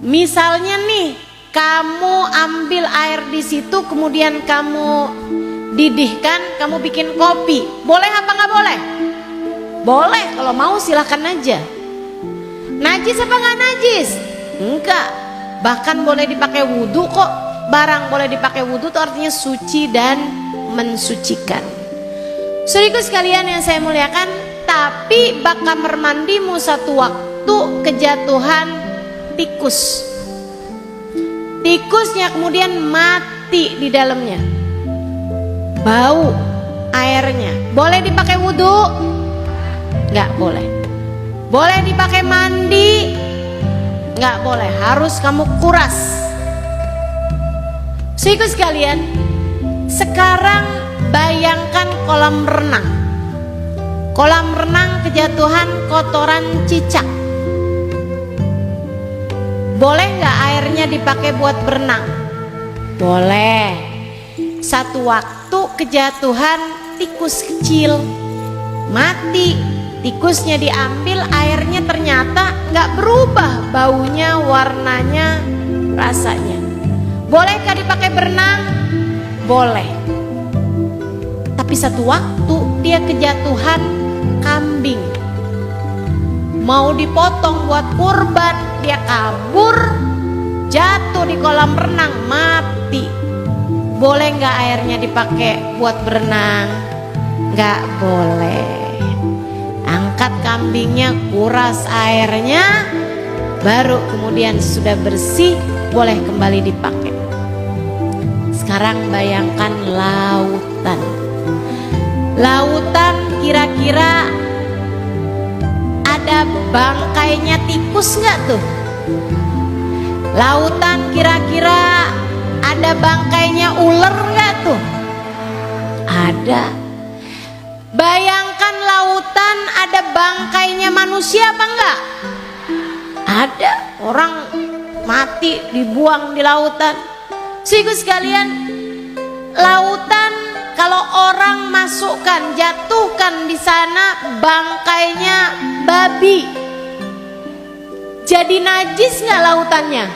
Speaker 1: Misalnya nih, kamu ambil air di situ, kemudian kamu didihkan, kamu bikin kopi. Boleh apa nggak boleh? Boleh, kalau mau silahkan aja. Najis apa nggak najis? Enggak. Bahkan boleh dipakai wudhu kok. Barang boleh dipakai wudhu itu artinya suci dan mensucikan. Saudaraku sekalian yang saya muliakan, tapi bak kamar mandimu satu waktu kejatuhan tikus. Tikusnya kemudian mati di dalamnya. Bau airnya. Boleh dipakai wudhu? Nggak boleh. Boleh dipakai mandi? Nggak boleh. Harus kamu kuras. Saudaraku sekalian, sekarang bayangkan kolam renang. Kolam renang kejatuhan kotoran cicak. Boleh nggak airnya dipakai buat berenang? Boleh. Satu waktu kejatuhan tikus kecil, mati. Tikusnya diambil, airnya ternyata nggak berubah baunya, warnanya, rasanya. Bolehkah dipakai berenang? Boleh. Tapi satu waktu dia kejatuhan kambing, mau dipotong buat kurban, dia kabur, jatuh di kolam renang, mati. Boleh nggak airnya dipakai buat berenang? Nggak boleh. Angkat kambingnya, kuras airnya, baru kemudian sudah bersih, boleh kembali dipakai. Sekarang bayangkan lautan. Lautan kira-kira ada bangkainya tikus nggak tuh? Lautan kira-kira ada bangkainya ular nggak tuh? Ada. Bayangkan lautan ada bangkainya manusia apa enggak? Ada. Orang mati dibuang di lautan. Saudaraku sekalian, lautan kalau orang masukkan, jatuhkan di sana bangkainya babi, jadi najis nggak lautannya?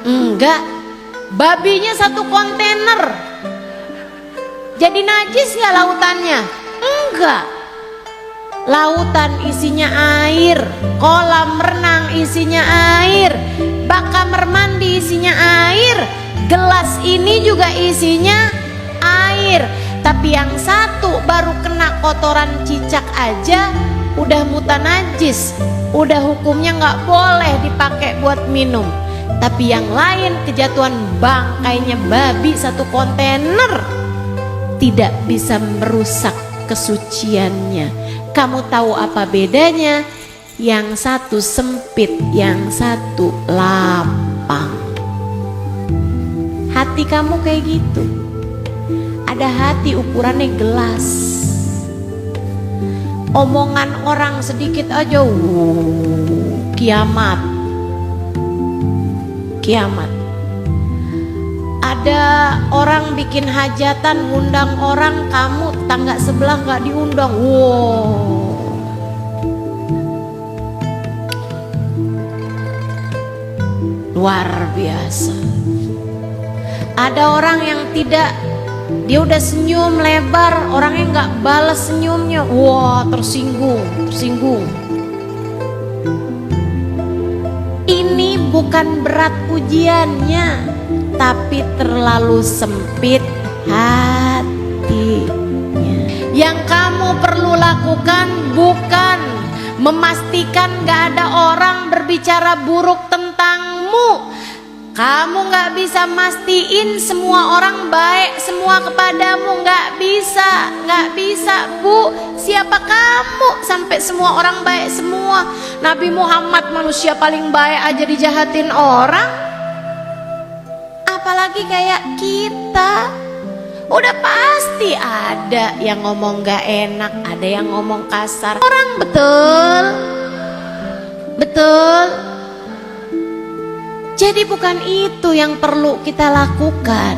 Speaker 1: Enggak. Babinya satu kontainer, jadi najis nggak lautannya? Enggak. Lautan isinya air, kolam renang isinya air, bak kamar mandi isinya air, gelas ini juga isinya air. Tapi yang satu baru kena kotoran cicak aja udah mutanajis, udah hukumnya nggak boleh dipakai buat minum. Tapi yang lain kejatuhan bangkainya babi satu kontainer, tidak bisa merusak kesuciannya. Kamu tahu apa bedanya? Yang satu sempit, yang satu lapang. Hati kamu kayak gitu. Ada hati ukurannya gelas. Omongan orang sedikit aja, kiamat. Kiamat. Ada orang bikin hajatan, ngundang orang, kamu tangga sebelah gak diundang. Wow. Luar biasa. Ada orang yang tidak, dia udah senyum lebar, orangnya gak balas senyumnya. Wah, tersinggung, tersinggung. Ini bukan berat ujiannya, tapi terlalu sempit hatinya. Yang kamu perlu lakukan bukan memastikan gak ada orang berbicara buruk tentangmu. Kamu gak bisa mastiin semua orang baik semua kepadamu. Gak bisa, gak bisa, Bu. Siapa kamu sampai semua orang baik semua? Nabi Muhammad manusia paling baik aja dijahatin orang, apalagi kayak kita. Udah pasti ada yang ngomong gak enak, ada yang ngomong kasar orang, betul? Betul? Jadi bukan itu yang perlu kita lakukan.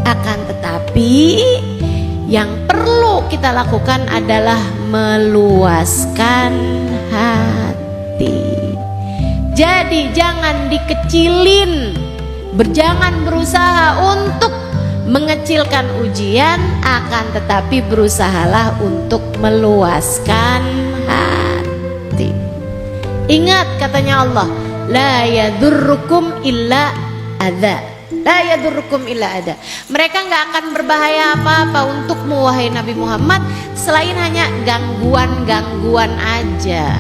Speaker 1: Akan tetapi yang perlu kita lakukan adalah meluaskan hati. Jadi jangan dikecilin, jangan berusaha untuk mengecilkan ujian, akan tetapi berusahalah untuk meluaskan hati. Ingat katanya Allah, la yadurrukum illa adza. La yadurrukum illa adza. Mereka nggak akan berbahaya apa-apa untukmu wahai Nabi Muhammad selain hanya gangguan-gangguan aja.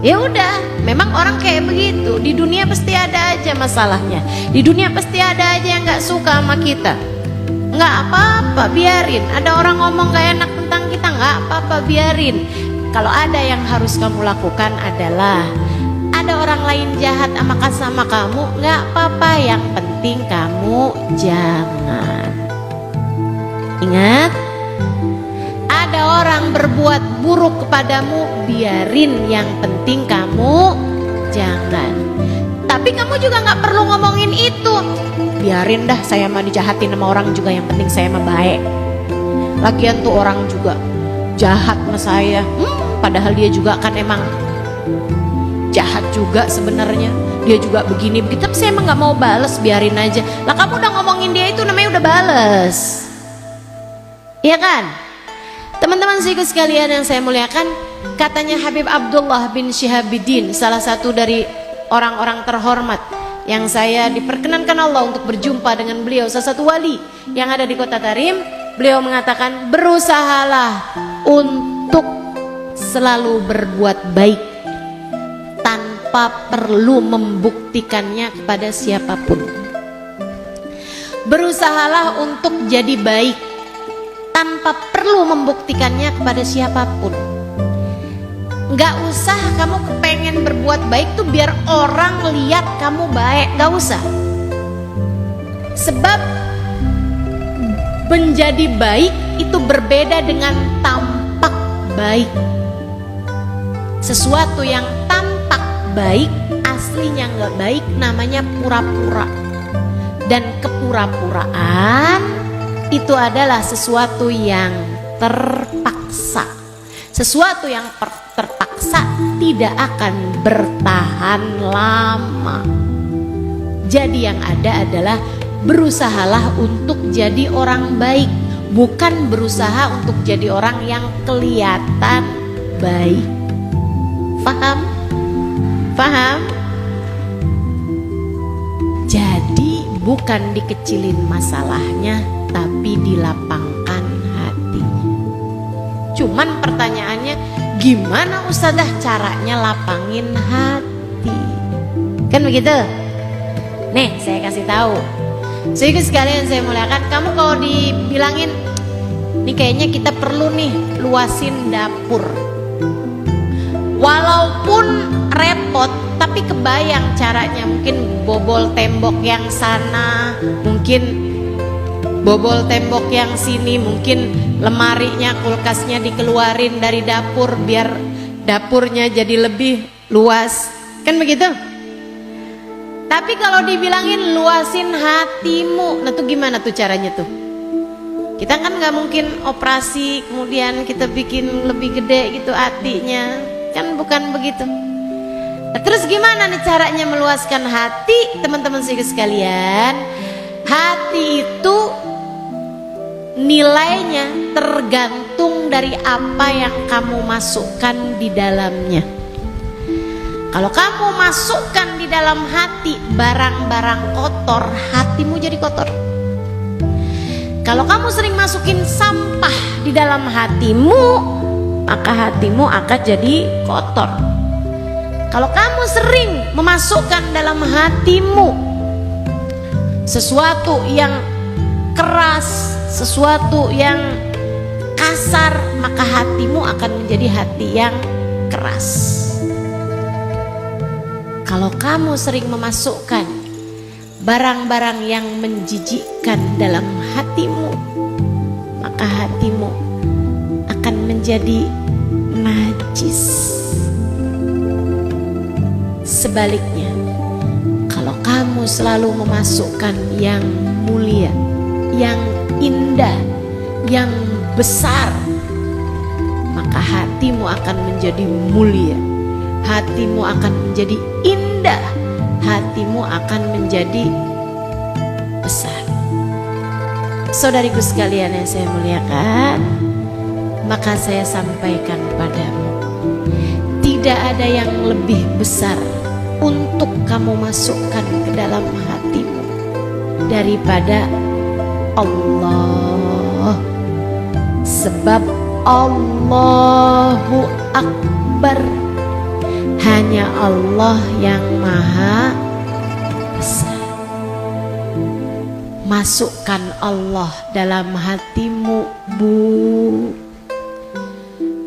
Speaker 1: Ya udah, memang orang kayak begitu. Di dunia pasti ada aja masalahnya. Di dunia pasti ada aja yang nggak suka sama kita. Nggak apa-apa, biarin. Ada orang ngomong gak enak tentang kita, nggak apa-apa, biarin. Kalau ada yang harus kamu lakukan adalah ada orang lain jahat sama kamu, nggak apa-apa. Yang penting kamu jangan. Ingat, ada orang berbuat buruk kepadamu, biarin. Yang penting kamu jangan. Tapi kamu juga nggak perlu ngomongin itu. Biarin dah, saya mah dijahatin sama orang juga, yang penting saya mah baik. Lagian tuh orang juga jahat sama saya, padahal dia juga kan emang jahat juga sebenarnya. Dia juga begini begitu, tapi saya emang nggak mau bales, biarin aja. Lah kamu udah ngomongin dia, itu namanya udah bales, iya kan? Teman-teman seiku sekalian yang saya muliakan, katanya Habib Abdullah bin Syihabuddin, salah satu dari orang-orang terhormat yang saya diperkenankan Allah untuk berjumpa dengan beliau, salah satu wali yang ada di kota Tarim. Beliau mengatakan, berusahalah untuk selalu berbuat baik tanpa perlu membuktikannya kepada siapapun. Berusahalah untuk jadi baik tanpa perlu membuktikannya kepada siapapun. Gak usah kamu kepengen berbuat baik tuh biar orang lihat kamu baik, gak usah. Sebab menjadi baik itu berbeda dengan tampak baik. Sesuatu yang tampak baik aslinya gak baik, namanya pura-pura. Dan kepura-puraan itu adalah sesuatu yang terpaksa. Sesuatu yang terpaksa tidak akan bertahan lama. Jadi yang ada adalah berusahalah untuk jadi orang baik, bukan berusaha untuk jadi orang yang kelihatan baik. Paham? Paham? Jadi bukan dikecilin masalahnya, tapi dilapangkan hatinya. Cuman pertanyaannya, gimana Ustazah caranya lapangin hati? Kan begitu? Nih saya kasih tahu. Sehingga sekalian saya muliakan, kamu kalau dibilangin, nih kayaknya kita perlu nih luasin dapur. Walaupun repot, tapi kebayang caranya. Mungkin bobol tembok yang sana, mungkin bobol tembok yang sini, mungkin lemarinya, kulkasnya dikeluarin dari dapur biar dapurnya jadi lebih luas. Kan begitu? Tapi kalau dibilangin luasin hatimu, nah tuh gimana tuh caranya tuh? Kita kan nggak mungkin operasi kemudian kita bikin lebih gede gitu hatinya, kan bukan begitu. Nah, terus gimana nih caranya meluaskan hati, teman-teman sekalian? Hati itu nilainya tergantung dari apa yang kamu masukkan di dalamnya. Kalau kamu masukkan di dalam hati barang-barang kotor, hatimu jadi kotor. Kalau kamu sering masukin sampah di dalam hatimu, maka hatimu akan jadi kotor. Kalau kamu sering memasukkan dalam hatimu sesuatu yang keras, sesuatu yang kasar, maka hatimu akan menjadi hati yang keras. Kalau kamu sering memasukkan barang-barang yang menjijikkan dalam hatimu, maka hatimu akan menjadi najis. Sebaliknya, kalau kamu selalu memasukkan yang mulia, yang indah, yang besar, maka hatimu akan menjadi mulia. Hatimu akan menjadi indah, hatimu akan menjadi besar. Saudariku sekalian yang saya muliakan, maka saya sampaikan padamu, tidak ada yang lebih besar untuk kamu masukkan ke dalam hatimu daripada Allah. Sebab Allahu Akbar, hanya Allah yang maha besar. Masukkan Allah dalam hatimu, Bu.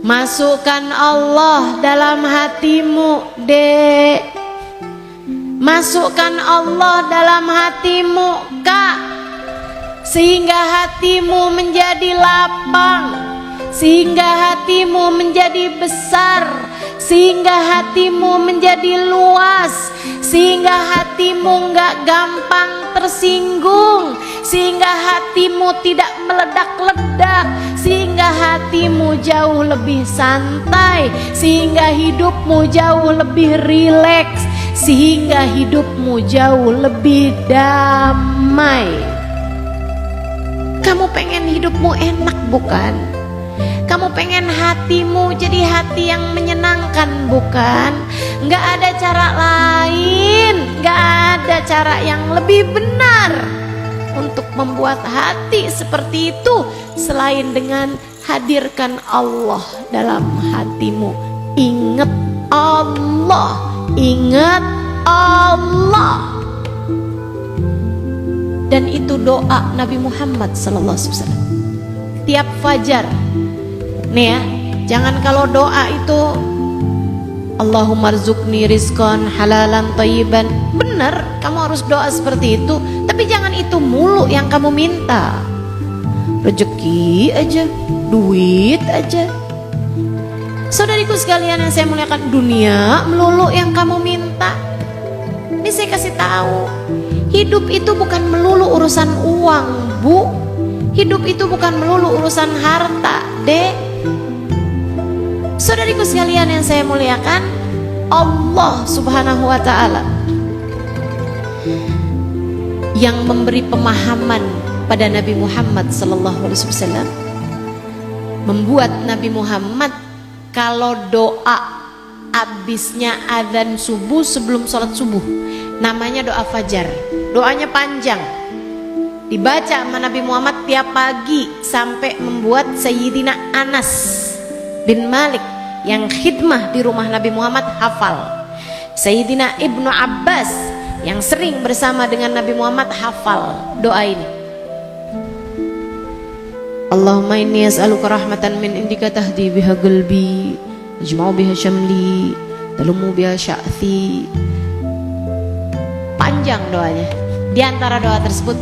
Speaker 1: Masukkan Allah dalam hatimu, Dek. Masukkan Allah dalam hatimu, Kak, sehingga hatimu menjadi lapang, sehingga hatimu menjadi besar, sehingga hatimu menjadi luas, sehingga hatimu nggak gampang tersinggung, sehingga hatimu tidak meledak-ledak, sehingga hatimu jauh lebih santai, sehingga hidupmu jauh lebih rileks, sehingga hidupmu jauh lebih damai. Kamu pengen hidupmu enak, bukan? Kamu pengen hatimu jadi hati yang menyenangkan, bukan? Nggak ada cara lain, nggak ada cara yang lebih benar untuk membuat hati seperti itu selain dengan hadirkan Allah dalam hatimu. Ingat Allah, ingat Allah. Dan itu doa Nabi Muhammad SAW tiap fajar. Nih ya, jangan kalau doa itu Allahumma rzuqni rizqan halalan thayyiban. Benar, kamu harus doa seperti itu, tapi jangan itu mulu yang kamu minta. Rezeki aja, duit aja. Saudariku sekalian yang saya muliakan, dunia melulu yang kamu minta. Ini saya kasih tahu, hidup itu bukan melulu urusan uang, Bu. Hidup itu bukan melulu urusan harta, Dek. Saudariku sekalian yang saya muliakan, Allah Subhanahu wa ta'ala yang memberi pemahaman pada Nabi Muhammad sallallahu alaihi wasallam, membuat Nabi Muhammad kalau doa habisnya adzan subuh sebelum sholat subuh, namanya doa fajar. Doanya panjang, dibaca sama Nabi Muhammad tiap pagi sampai membuat Sayyidina Anas bin Malik yang khidmah di rumah Nabi Muhammad hafal. Sayyidina Ibnu Abbas yang sering bersama dengan Nabi Muhammad hafal doa ini. Allahumma inni as'aluka rahmatan min indika tahdi biha qalbi, tajma'u biha syamli, talumu biha sya'thi. Panjang doanya. Di antara doa tersebut,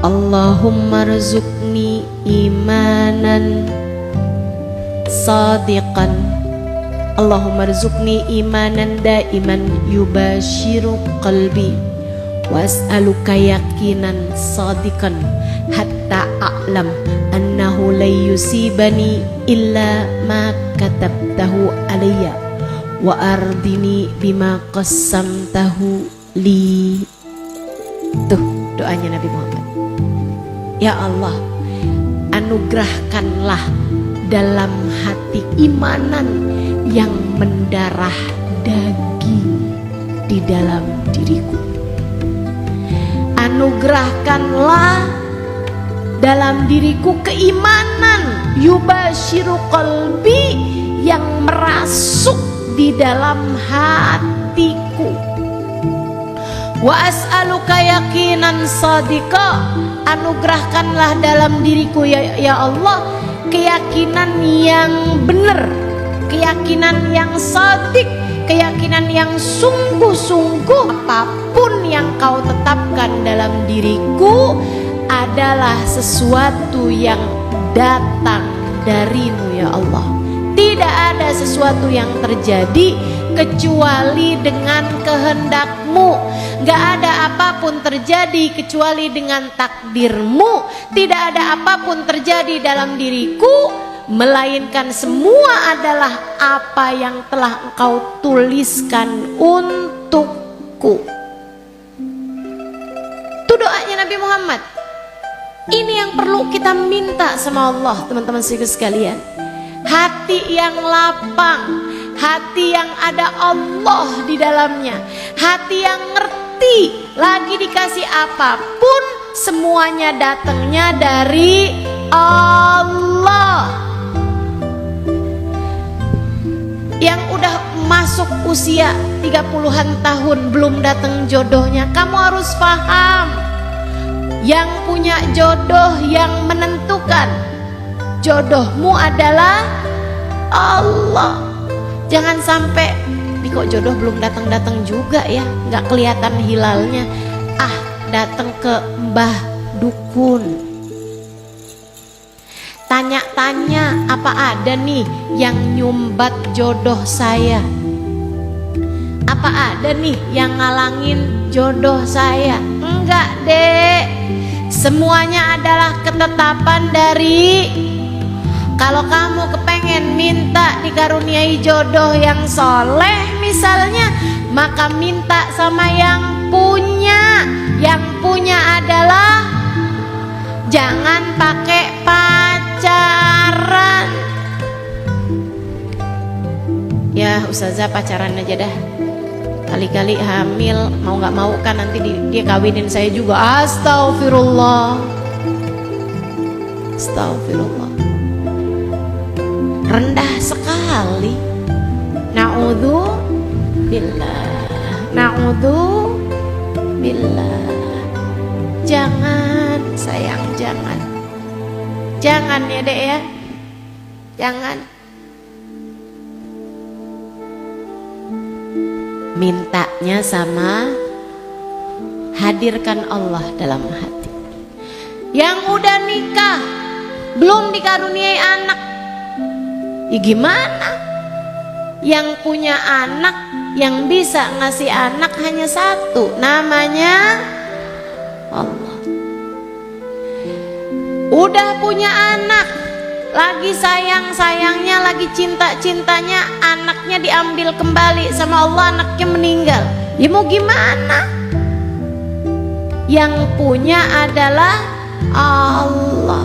Speaker 1: Allahumma rzuqni imanan sadiqan, Allahumma rzuqni imanan daiman yubashiru qalbi, was'aluka yaqinan sadiqan hatta a'lam annahu la yusibani illa ma katabtahu alayya wa ardini bima qassamtahu li. Tuh doanya Nabi Muhammad. Ya Allah, anugerahkanlah dalam hati imanan yang mendarah daging di dalam diriku. Anugerahkanlah dalam diriku keimanan yubashiru qalbi, yang merasuk di dalam hatiku. Wa as'aluka yaqinan sadiqa, anugerahkanlah dalam diriku ya Allah keyakinan yang benar, keyakinan yang sadik, keyakinan yang sungguh-sungguh. Apapun yang kau tetapkan dalam diriku adalah sesuatu yang datang darimu ya Allah. Tidak ada sesuatu yang terjadi kecuali dengan kehendakmu. Gak ada apapun terjadi kecuali dengan takdirmu. Tidak ada apapun terjadi dalam diriku melainkan semua adalah apa yang telah engkau tuliskan untukku. Itu doanya Nabi Muhammad. Ini yang perlu kita minta sama Allah, teman-teman sekalian. Hati yang lapang, hati yang ada Allah di dalamnya, hati yang ngerti lagi dikasih apapun semuanya datangnya dari Allah. Yang udah masuk usia 30-an tahun belum datang jodohnya, kamu harus paham, yang punya jodoh, yang menentukan jodohmu adalah Allah. Jangan sampai, "Nih kok jodoh belum datang-datang juga ya, nggak kelihatan hilalnya. Ah, datang ke Mbah Dukun. Tanya-tanya, apa ada nih yang nyumbat jodoh saya? Apa ada nih yang ngalangin jodoh saya?" Enggak, Dek. Semuanya adalah ketetapan dari, kalau kamu kepengen minta dikaruniai jodoh yang soleh misalnya, maka minta sama yang punya. Yang punya adalah, jangan pakai pacaran. Ya Ustazah, pacaran aja dah. Kali-kali hamil, mau gak mau kan nanti dia kawinin saya juga. Astagfirullah. Astagfirullah. Rendah sekali. Na'udzubillah. Na'udzubillah. Jangan sayang, jangan. Jangan ya Dek ya. Jangan. Mintanya sama, hadirkan Allah dalam hati. Yang udah nikah belum dikaruniai anak, ya gimana? Yang punya anak, yang bisa ngasih anak hanya satu, namanya Allah. Udah punya anak, lagi sayang-sayangnya, lagi cinta-cintanya, anaknya diambil kembali sama Allah, anaknya meninggal. Ya mau gimana? Yang punya adalah Allah.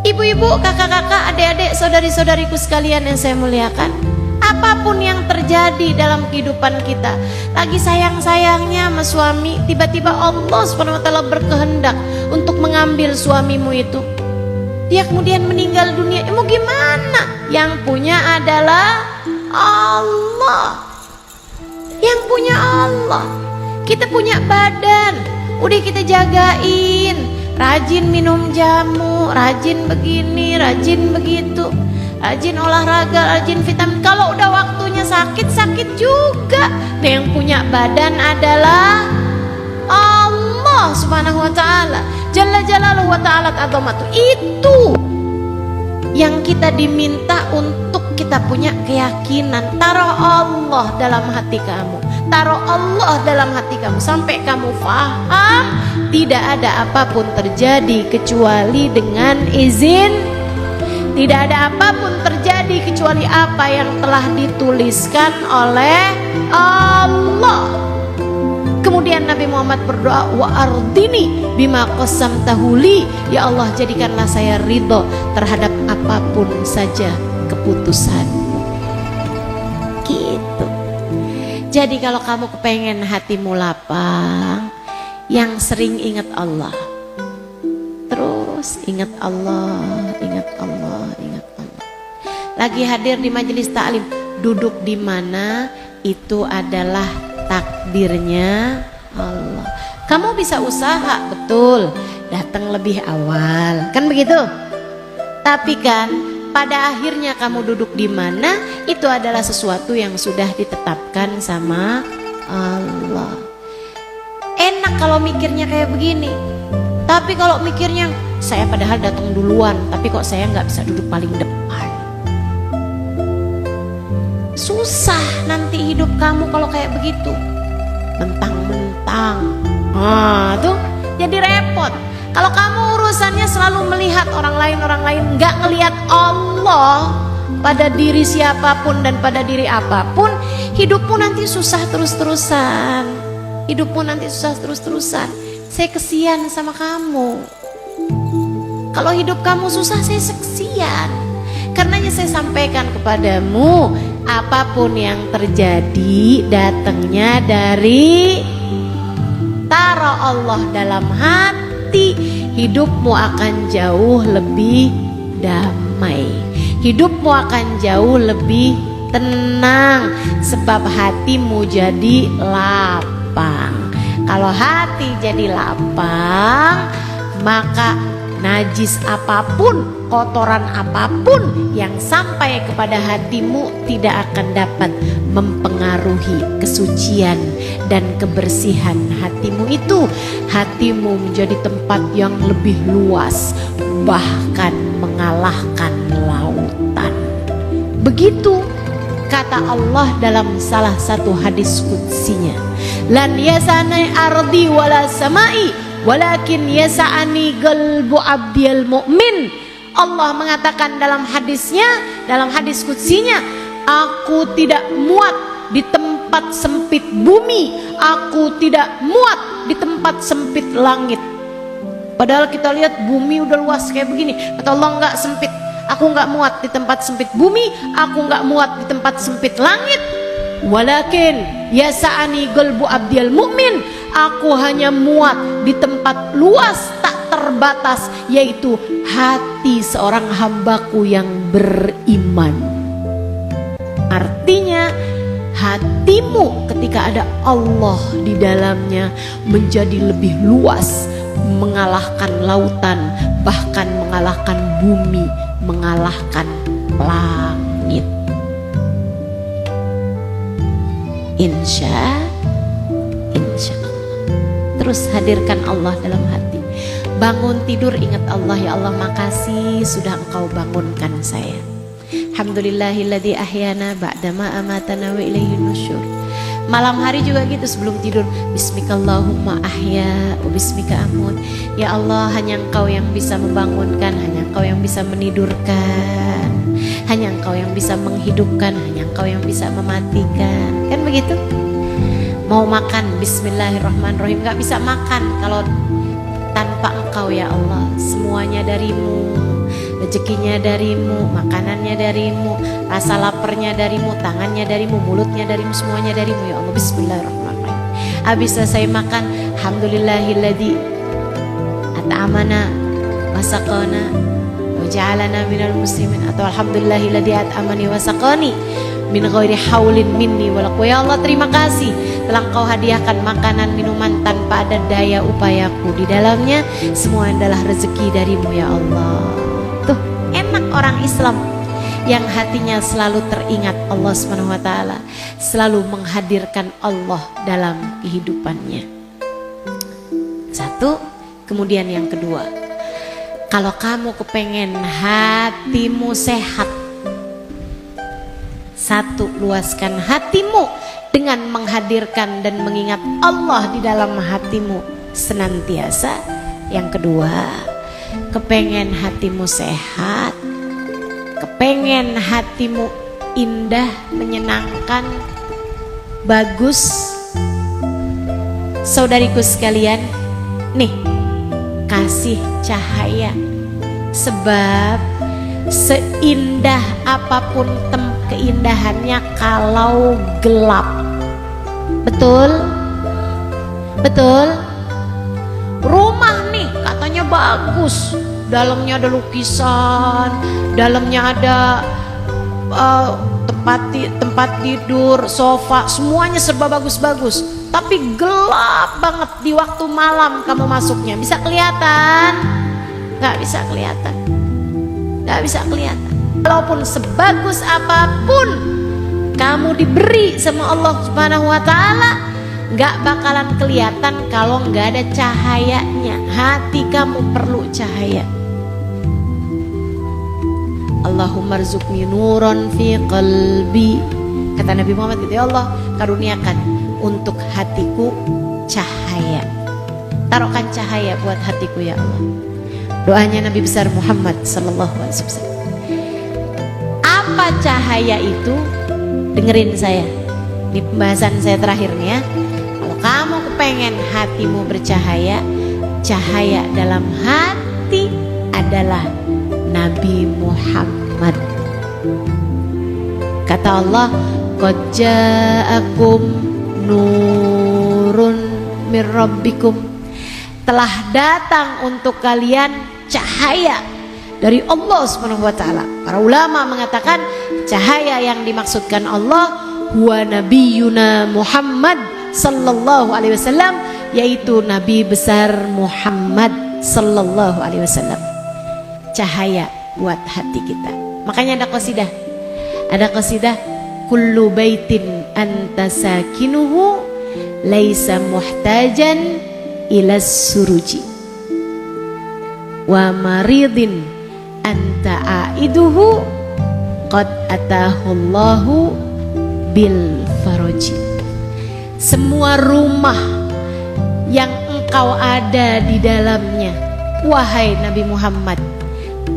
Speaker 1: Ibu-ibu, kakak-kakak, adik-adik, saudari-saudariku sekalian yang saya muliakan, apapun yang terjadi dalam kehidupan kita, lagi sayang-sayangnya sama suami, tiba-tiba Allah SWT berkehendak untuk mengambil suamimu itu, dia kemudian meninggal dunia. Mau gimana? Yang punya adalah Allah. Yang punya Allah. Kita punya badan, udah kita jagain, rajin minum jamu, rajin begini, rajin begitu, rajin olahraga, rajin vitamin. Kalau udah waktunya sakit, sakit juga. Nah, yang punya badan adalah Allah Subhanahu wa ta'ala, Jalla Jalaluhu wa ta'ala azamatu. Itu yang kita diminta untuk kita punya keyakinan. Taruh Allah dalam hati kamu, taruh Allah dalam hati kamu, sampai kamu faham tidak ada apapun terjadi kecuali dengan izin. Tidak ada apapun terjadi kecuali apa yang telah dituliskan oleh Allah. Kemudian Nabi Muhammad berdoa, wa ardini bima qasamtahuli, ya Allah jadikanlah saya ridho terhadap apapun saja keputusanmu. Gitu. Jadi kalau kamu kepengen hatimu lapang, yang sering ingat Allah, terus ingat Allah, ingat Allah, ingat Allah. Lagi hadir di majelis ta'lim, duduk di mana itu adalah takdirnya Allah. Kamu bisa usaha, betul, datang lebih awal, kan begitu? Tapi kan pada akhirnya kamu duduk di mana itu adalah sesuatu yang sudah ditetapkan sama Allah. Enak kalau mikirnya kayak begini. Tapi kalau mikirnya, saya padahal datang duluan, tapi kok saya nggak bisa duduk paling depan. Susah nanti hidup kamu kalau kayak begitu, mentang-mentang. Nah, tuh jadi repot. Kalau kamu urusannya selalu melihat orang lain, nggak ngelihat Allah pada diri siapapun dan pada diri apapun, hidupmu nanti susah terus-terusan. Hidupmu nanti susah terus-terusan. saya kesian sama kamu. Kalau hidup kamu susah, saya kesian. Karenanya saya sampaikan kepadamu, apapun yang terjadi datangnya dari taruh Allah dalam hati, hidupmu akan jauh lebih damai, hidupmu akan jauh lebih tenang, sebab hatimu jadi lapang. Kalau hati jadi lapang, maka najis apapun, kotoran apapun yang sampai kepada hatimu tidak akan dapat mempengaruhi kesucian dan kebersihan hatimu itu. Hatimu menjadi tempat yang lebih luas, bahkan mengalahkan lautan. Begitu kata Allah dalam salah satu hadis qudsinya, lan yasani ardi wala samai walakin yasa'ani qalbu abdil mu'min. Allah mengatakan dalam hadisnya, dalam hadis qudsinya, aku tidak muat di tempat sempit bumi, aku tidak muat di tempat sempit langit. Padahal kita lihat bumi udah luas kayak begini, kata Allah enggak sempit. Aku enggak muat di tempat sempit bumi, aku enggak muat di tempat sempit langit. Walakin yasa'ani qalbu abdil mu'min, aku hanya muat di tempat luas tak terbatas, yaitu hati seorang hambaku yang beriman. Artinya hatimu ketika ada Allah di dalamnya menjadi lebih luas, mengalahkan lautan, bahkan mengalahkan bumi, mengalahkan langit. Insya Allah. Terus hadirkan Allah dalam hati. Bangun tidur ingat Allah, ya Allah makasih sudah Engkau bangunkan saya. Alhamdulillahilladzi ahyana ba'dama amatana wa ilaihin nusyur. Malam hari juga gitu sebelum tidur, bismikallahumma ahya wa bismika amut. Ya Allah, hanya Engkau yang bisa membangunkan, hanya Engkau yang bisa menidurkan, hanya Engkau yang bisa menghidupkan, hanya Engkau yang bisa mematikan. Kan begitu? Mau makan, bismillahirrahmanirrahim. Gak bisa makan kalau tanpa Engkau, ya Allah. Semuanya darimu, rezekinya darimu, makanannya darimu, rasa laparnya darimu, tangannya darimu, mulutnya darimu, semuanya darimu, ya Allah. Bismillahirrahmanirrahim. Habis selesai makan, alhamdulillahilladzi at'amana wa saqana wa ja'alana minal muslimin, atau alhamdulillahilladzi at'amani wa saqani min ghairi haulin minni wala quwwata. Ya Allah, terima kasih telah Engkau hadiahkan makanan minuman tanpa ada daya upayaku di dalamnya, semua adalah rezeki darimu, ya Allah. Tuh enak orang Islam yang hatinya selalu teringat Allah SWT, selalu menghadirkan Allah dalam kehidupannya. Satu. Kemudian yang kedua, kalau kamu kepengen hatimu sehat, satu, luaskan hatimu dengan menghadirkan dan mengingat Allah di dalam hatimu senantiasa. Yang kedua, kepengen hatimu sehat, kepengen hatimu indah, menyenangkan, bagus, saudariku sekalian, nih, kasih cahaya. Sebab seindah apapun keindahannya kalau gelap. Betul? Betul? Rumah nih katanya bagus, dalamnya ada lukisan, dalamnya ada tempat tidur, sofa, semuanya serba bagus-bagus, tapi gelap banget di waktu malam kamu masuknya. Bisa kelihatan? Gak bisa kelihatan. Gak bisa kelihatan. Walaupun sebagus apapun kamu diberi sama Allah Subhanahu wa Ta'ala, gak bakalan kelihatan kalau gak ada cahayanya. Hati kamu perlu cahaya. Allahumma rzuqni nuran fi qalbi, kata Nabi Muhammad gitu, ya Allah karuniakan untuk hatiku cahaya. Taruhkan cahaya buat hatiku, ya Allah. Doanya Nabi besar Muhammad sallallahu alaihi wasallam. Apa cahaya itu? Dengerin saya. Ini pembahasan saya terakhir nih ya. Kalau kamu kepengen hatimu bercahaya, cahaya dalam hati adalah Nabi Muhammad. Kata Allah, qad ja'akum nurun mir rabbikum, telah datang untuk kalian cahaya dari Allah Subhanahu wa taala. Para ulama mengatakan cahaya yang dimaksudkan Allah huwa nabiyuna Muhammad sallallahu alaihi wasallam, yaitu Nabi besar Muhammad sallallahu alaihi wasallam. Cahaya buat hati kita. Makanya ada qasidah. Ada qasidah, kullu baitin anta sakinuhu laisa muhtajan ila suruji wa maridin anta aiduhu qad atahullahu bil faraji. Semua rumah yang engkau ada di dalamnya, wahai Nabi Muhammad,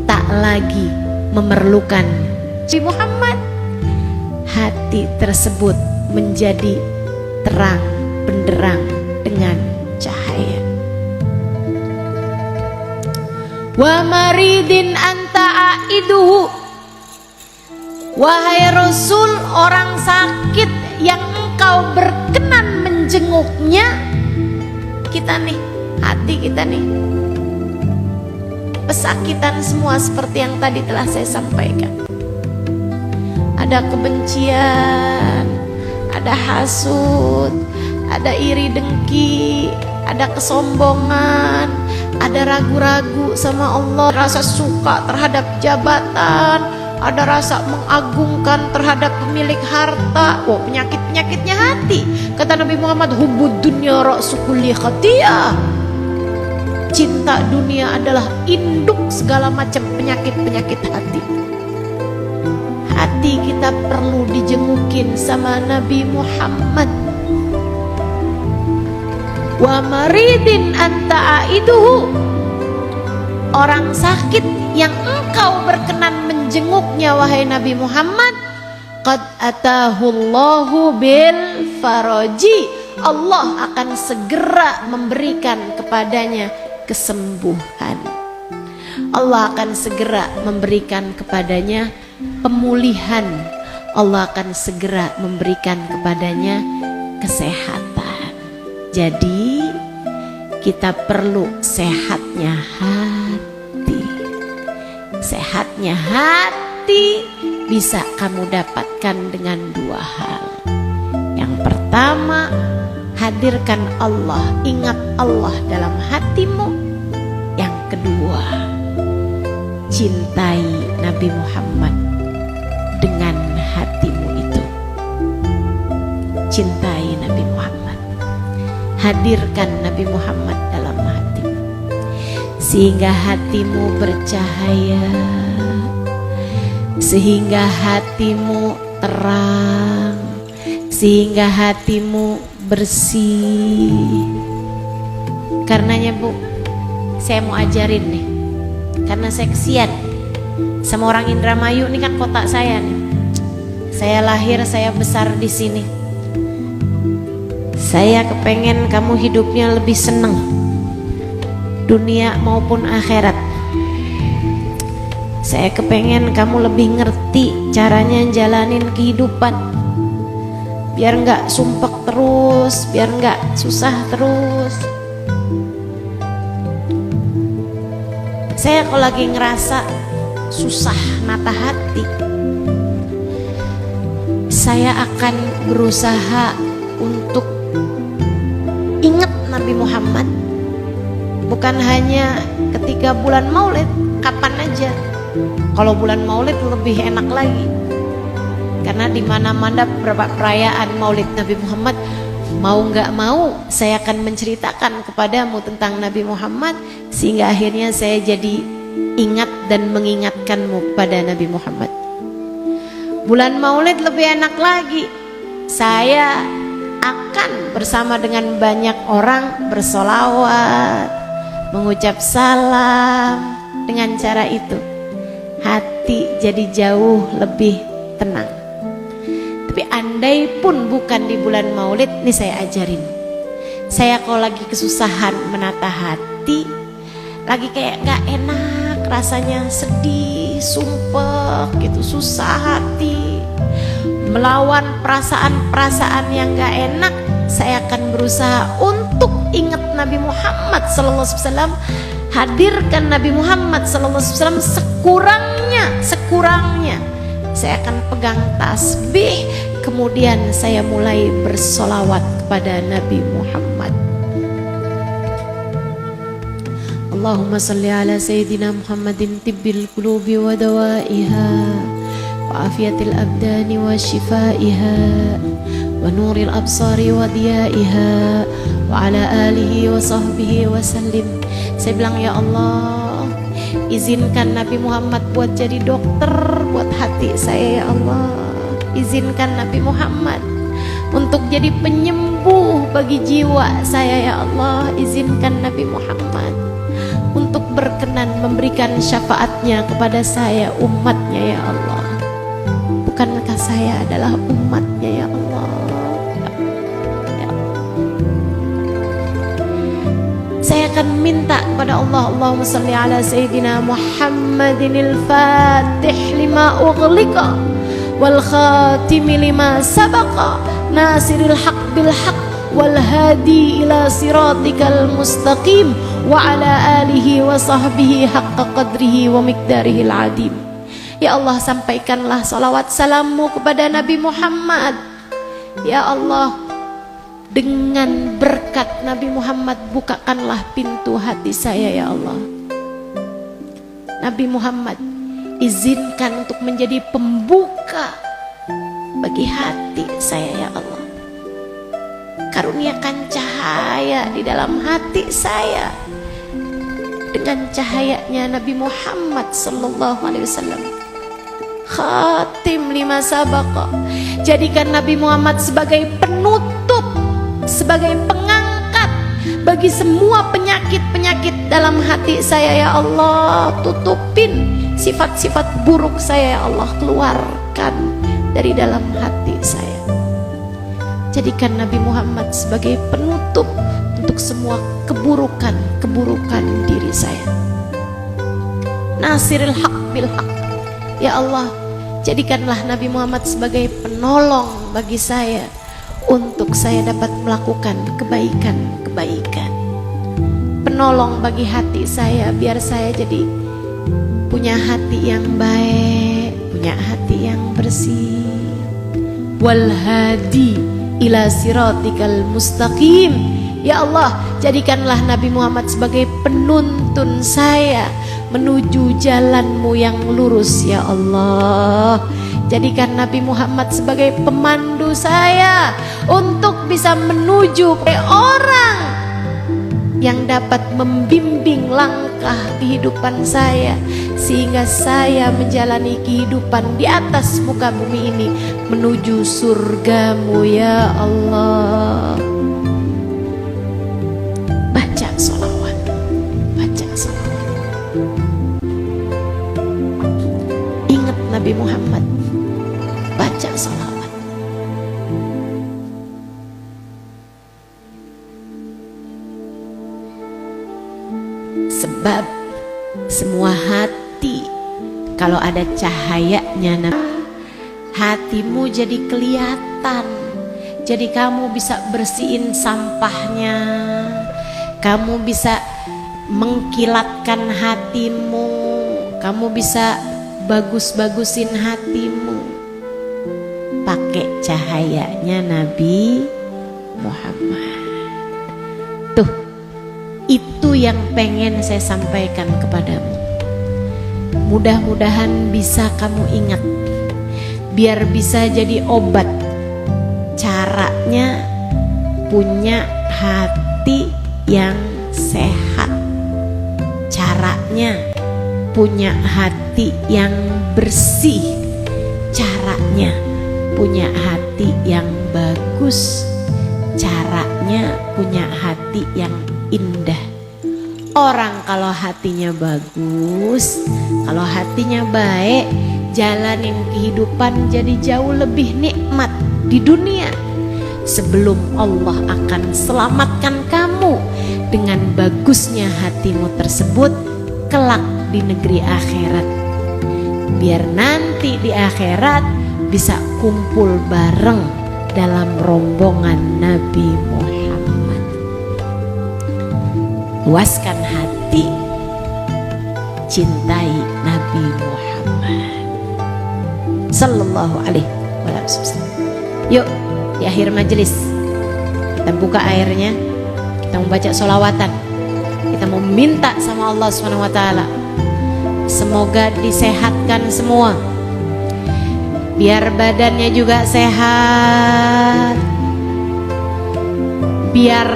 Speaker 1: tak lagi memerlukan Nabi Muhammad. Hati tersebut menjadi terang benderang dengan cahaya. Wa maridin anta aiduhu, wahai Rasul, orang sakit yang engkau berkenan menjenguknya. Kita nih, hati kita nih, pesakitan semua seperti yang tadi telah saya sampaikan. Ada kebencian, ada hasud, ada iri dengki, ada kesombongan, ada ragu-ragu sama Allah, rasa suka terhadap jabatan, ada rasa mengagungkan terhadap pemilik harta. Oh, penyakit-penyakitnya hati. Kata Nabi Muhammad, hubbud dunya ra'su kulli khatiyah. Cinta dunia adalah induk segala macam penyakit-penyakit hati. Hati kita perlu dijengukin sama Nabi Muhammad. Wa maridin anta aiduhu, orang sakit yang engkau berkenan menjenguknya wahai Nabi Muhammad, qad atahullahu bil faraji, Allah akan segera memberikan kepadanya kesembuhan. Allah akan segera memberikan kepadanya pemulihan. Allah akan segera memberikan kepadanya kesehatan. Jadi kita perlu sehatnya hati. Sehatnya hati bisa kamu dapatkan dengan dua hal. Yang pertama, hadirkan Allah, ingat Allah dalam hatimu. Yang kedua, cintai Nabi Muhammad dengan hatimu itu. Cintai Nabi Muhammad, hadirkan Nabi Muhammad dalam hatimu, sehingga hatimu bercahaya, sehingga hatimu terang, sehingga hatimu bersih. Karenanya Bu, saya mau ajarin nih, karena saya kesian sama orang Indramayu, ini kan kota saya nih. Saya lahir, saya besar di sini. Saya kepengen kamu hidupnya lebih seneng, dunia maupun akhirat. Saya kepengen kamu lebih ngerti caranya jalanin kehidupan, biar nggak sumpek terus, biar nggak susah terus. Saya kalau lagi ngerasa susah mata hati, saya akan berusaha untuk ingat Nabi Muhammad. Bukan hanya ketika bulan Maulid, kapan aja. Kalau bulan Maulid lebih enak lagi, karena di mana-mana perayaan Maulid Nabi Muhammad, mau nggak mau saya akan menceritakan kepadamu tentang Nabi Muhammad, sehingga akhirnya saya jadi ingat dan mengingatkanmu pada Nabi Muhammad. Bulan Maulid lebih enak lagi, saya akan bersama dengan banyak orang bersolawat, mengucap salam. Dengan cara itu hati jadi jauh lebih tenang. Tapi andai pun bukan di bulan Maulid, nih saya ajarin. Saya kalau lagi kesusahan menata hati, hati lagi kayak gak enak, rasanya sedih, sumpah gitu, susah hati, melawan perasaan-perasaan yang gak enak, saya akan berusaha untuk ingat Nabi Muhammad SAW, hadirkan Nabi Muhammad SAW sekurangnya saya akan pegang tasbih, kemudian saya mulai bersolawat kepada Nabi Muhammad. Allahumma salli ala Sayyidina Muhammadin tibbil qulubi wa dawaiha wa afiyatil abdani wa shifaiha wa nuril absari wa diyaiha wa ala alihi wa sahbihi wa sallim. Saya bilang, ya Allah, izinkan Nabi Muhammad buat jadi dokter buat hati saya, ya Allah. Izinkan Nabi Muhammad untuk jadi penyembuh bagi jiwa saya, ya Allah. Izinkan Nabi Muhammad untuk berkenan memberikan syafaatnya kepada saya, umatnya, ya Allah. Bukankah saya adalah umatnya, ya Allah? Saya akan minta kepada Allah, Allahumma salli ala Sayyidina Muhammadinil Fatih lima ughliqa wal khatimi lima sabaqa nasiril haq bil haq wal hadi ila siratikal mustaqim wa ala alihi wa sahbihi haqqa qadrihi wa miqdarihil adim. Ya Allah, sampaikanlah salawat salammu kepada Nabi Muhammad, ya Allah. Dengan berkat Nabi Muhammad, bukakanlah pintu hati saya, ya Allah. Nabi Muhammad, izinkan untuk menjadi pembuka bagi hati saya, ya Allah. Karuniakan cahaya di dalam hati saya dengan cahayanya Nabi Muhammad sallallahu alaihi wasallam. Khatim lima sabaqa. Jadikan Nabi Muhammad sebagai penutup, sebagai pengangkat bagi semua penyakit-penyakit dalam hati saya, ya Allah. Tutupin sifat-sifat buruk saya, ya Allah. Keluarkan dari dalam hati saya. Jadikan Nabi Muhammad sebagai penutup untuk semua keburukan diri saya. Nasiril haq bil haq. Ya Allah, jadikanlah Nabi Muhammad sebagai penolong bagi saya untuk saya dapat melakukan kebaikan-kebaikan. Penolong bagi hati saya, biar saya jadi punya hati yang baik, punya hati yang bersih. Wal hadi ila siratikal mustaqim. Ya Allah, jadikanlah Nabi Muhammad sebagai penuntun saya menuju jalan-Mu yang lurus, ya Allah. Jadikan Nabi Muhammad sebagai pemandu saya untuk bisa menuju ke orang yang dapat membimbing langkah kehidupan saya, sehingga saya menjalani kehidupan di atas muka bumi ini menuju surga-Mu, ya Allah. Baca sholawat, baca sholawat. Ingat Nabi Muhammad, baca sholawat. Sebab semua hati kalau ada cahayanya, hatimu jadi kelihatan. Jadi kamu bisa bersihin sampahnya, kamu bisa mengkilatkan hatimu, kamu bisa bagus-bagusin hatimu pakai cahayanya Nabi Muhammad. Tuh, itu yang pengen saya sampaikan kepadamu. Mudah-mudahan bisa kamu ingat, biar bisa jadi obat. Caranya punya hati yang sehat, caranya punya hati yang bersih, caranya punya hati yang bagus, caranya punya hati yang indah. Orang kalau hatinya bagus, kalau hatinya baik, jalanin kehidupan jadi jauh lebih nikmat di dunia. sebelum Allah akan selamatkan kamu dengan bagusnya hatimu tersebut kelak di negeri akhirat, biar nanti di akhirat bisa kumpul bareng dalam rombongan Nabi Muhammad. Luaskan hati, cintai Nabi Muhammad sallallahu alaihi wasallam. Yuk, di akhir majelis kita buka airnya, kita membaca sholawatan, kita mau minta sama Allah SWT semoga disehatkan semua, biar badannya juga sehat, biar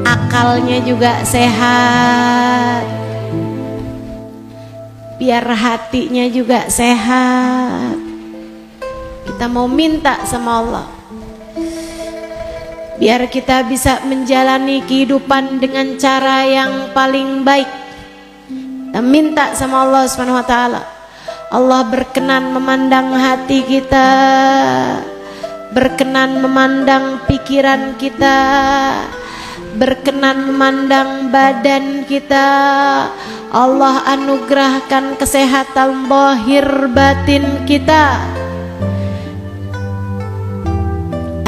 Speaker 1: akalnya juga sehat, biar hatinya juga sehat. Kita mau minta sama Allah biar kita bisa menjalani kehidupan dengan cara yang paling baik. Kita minta sama Allah SWT, Allah berkenan memandang hati kita, berkenan memandang pikiran kita, berkenan memandang badan kita. Allah anugerahkan kesehatan zahir batin kita.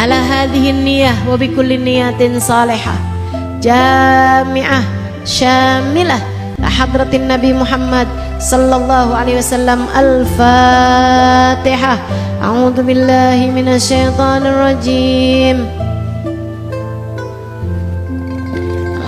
Speaker 1: Ala hadhihi niyah wa bi kulli niyatin salihah jami'ah syamilah la hadratin Nabi Muhammad sallallahu alaihi wasallam. Al-Fatihah. A'udzu billahi minasy syaithanir rajim.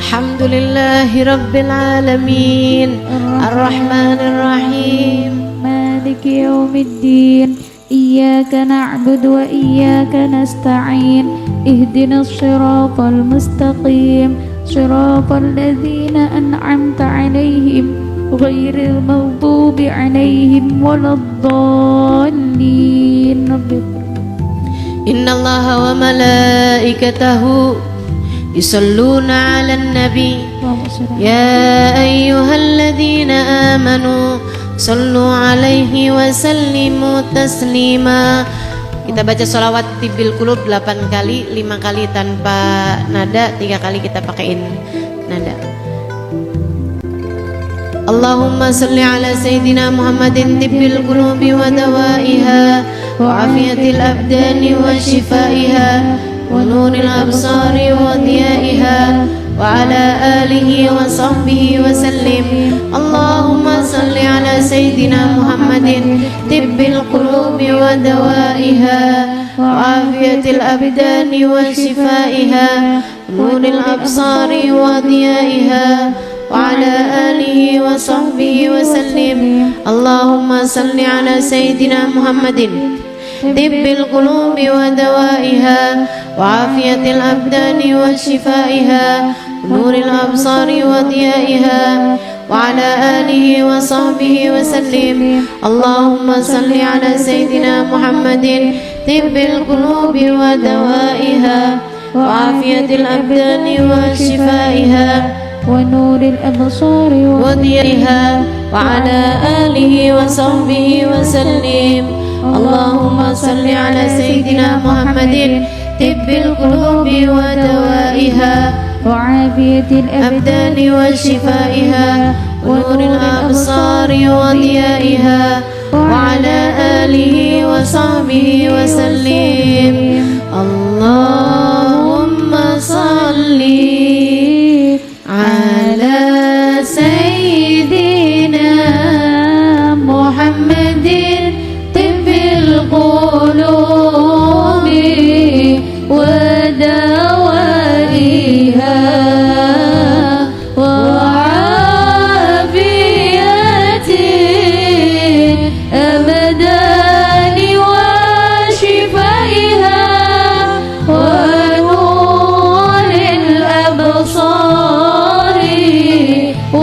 Speaker 1: Alhamdulillahi rabbil alamin arrahmanir rahim maliki yaumiddin. إياك نعبد وإياك نستعين اهدنا الصراط المستقيم صراط الذين أنعمت عليهم غير المغضوب عليهم ولا الضالين. إن الله وملائكته يصلون على النبي يا أيها الذين آمنوا sallu alaihi wa sallimu taslima. Kita baca sholawat tibil qulub 8 kali, 5 kali tanpa nada, 3 kali kita pakaiin nada. Allahumma salli ala sayyidina Muhammadin tibbil qulubi wa dawaiha wa afiyatil abdani wa shifaiha wa nuril absari wa diyaiha wa ala alihi wa sahbihi wa sallim. Allahumma salli ala sayyidina Muhammadin tibbil qulubi wa dawaiha wa afiyatil abdani wa shifaiha nuril absari wa diyaiha wa ala alihi wa sahbihi wa sallim. Allahumma salli ala sayyidina Muhammadin tibbil qulubi wa dawaiha wa afiyatil abdani wa shifaiha nuril absari wa diyaiha wa ala alihi wa sahbihi wa sallim. Allahumma salli ala sayyidina Muhammadin tibbil qulubi wa dawaiha wa afiyatil abdani wa shifaiha wa nuril absari wa diyaiha wa ala alihi wa sahbihi wa sallim. Allahumma salli ala sayyidina Muhammadin tibbil qulubi wa dawaiha وعافية الأبدان وشفائها ونور الأبصار وضيائها وعلى آله وصحبه وسلم. اللهم صل على سيدنا محمد طب القلوب ودوائها وعافية الأبدان وشفائها ونور الأبصار وضيائها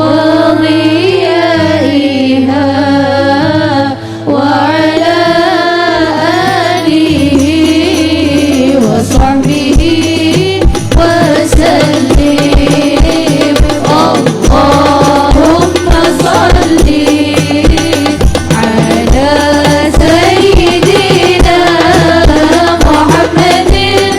Speaker 1: وعلى آله وصحبه وسلم. اللهم صل على سيدنا محمد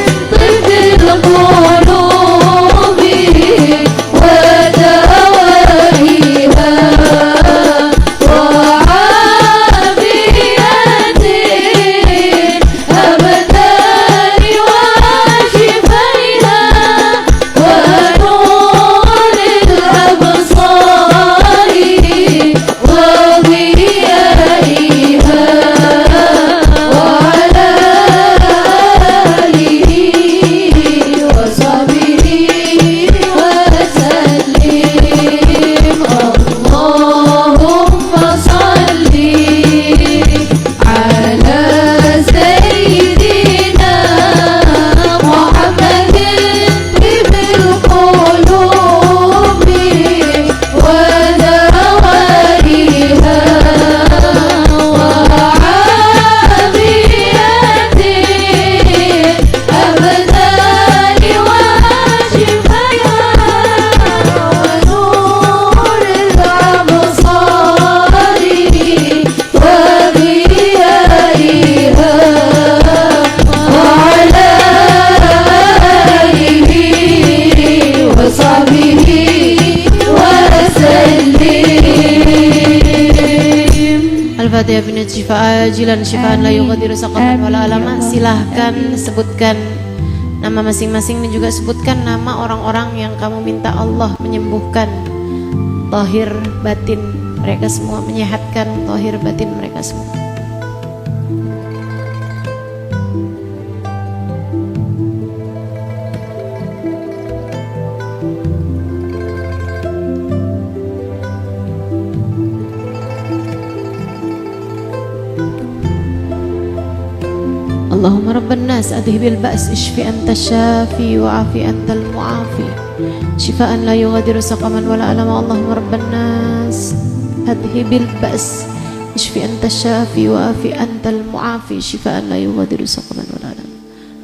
Speaker 1: Al-Fatihah bin Shifa ajilan syifaan la yughadiru saqatan wala alama. Silahkan sebutkan nama masing-masing dan juga sebutkan nama orang-orang yang kamu minta Allah menyembuhkan zahir batin mereka semua, menyehatkan zahir batin mereka semua. Allahumma rabban nas adhibil ba's ishfi anta syafi wa'afi antal mu'afi syifaan la yughadiru saqaman wala alama. Allahumma rabban nas adhibil ba's ishfi anta syafi wa'afi antal mu'afi syifaan la yughadiru saqaman wala alama.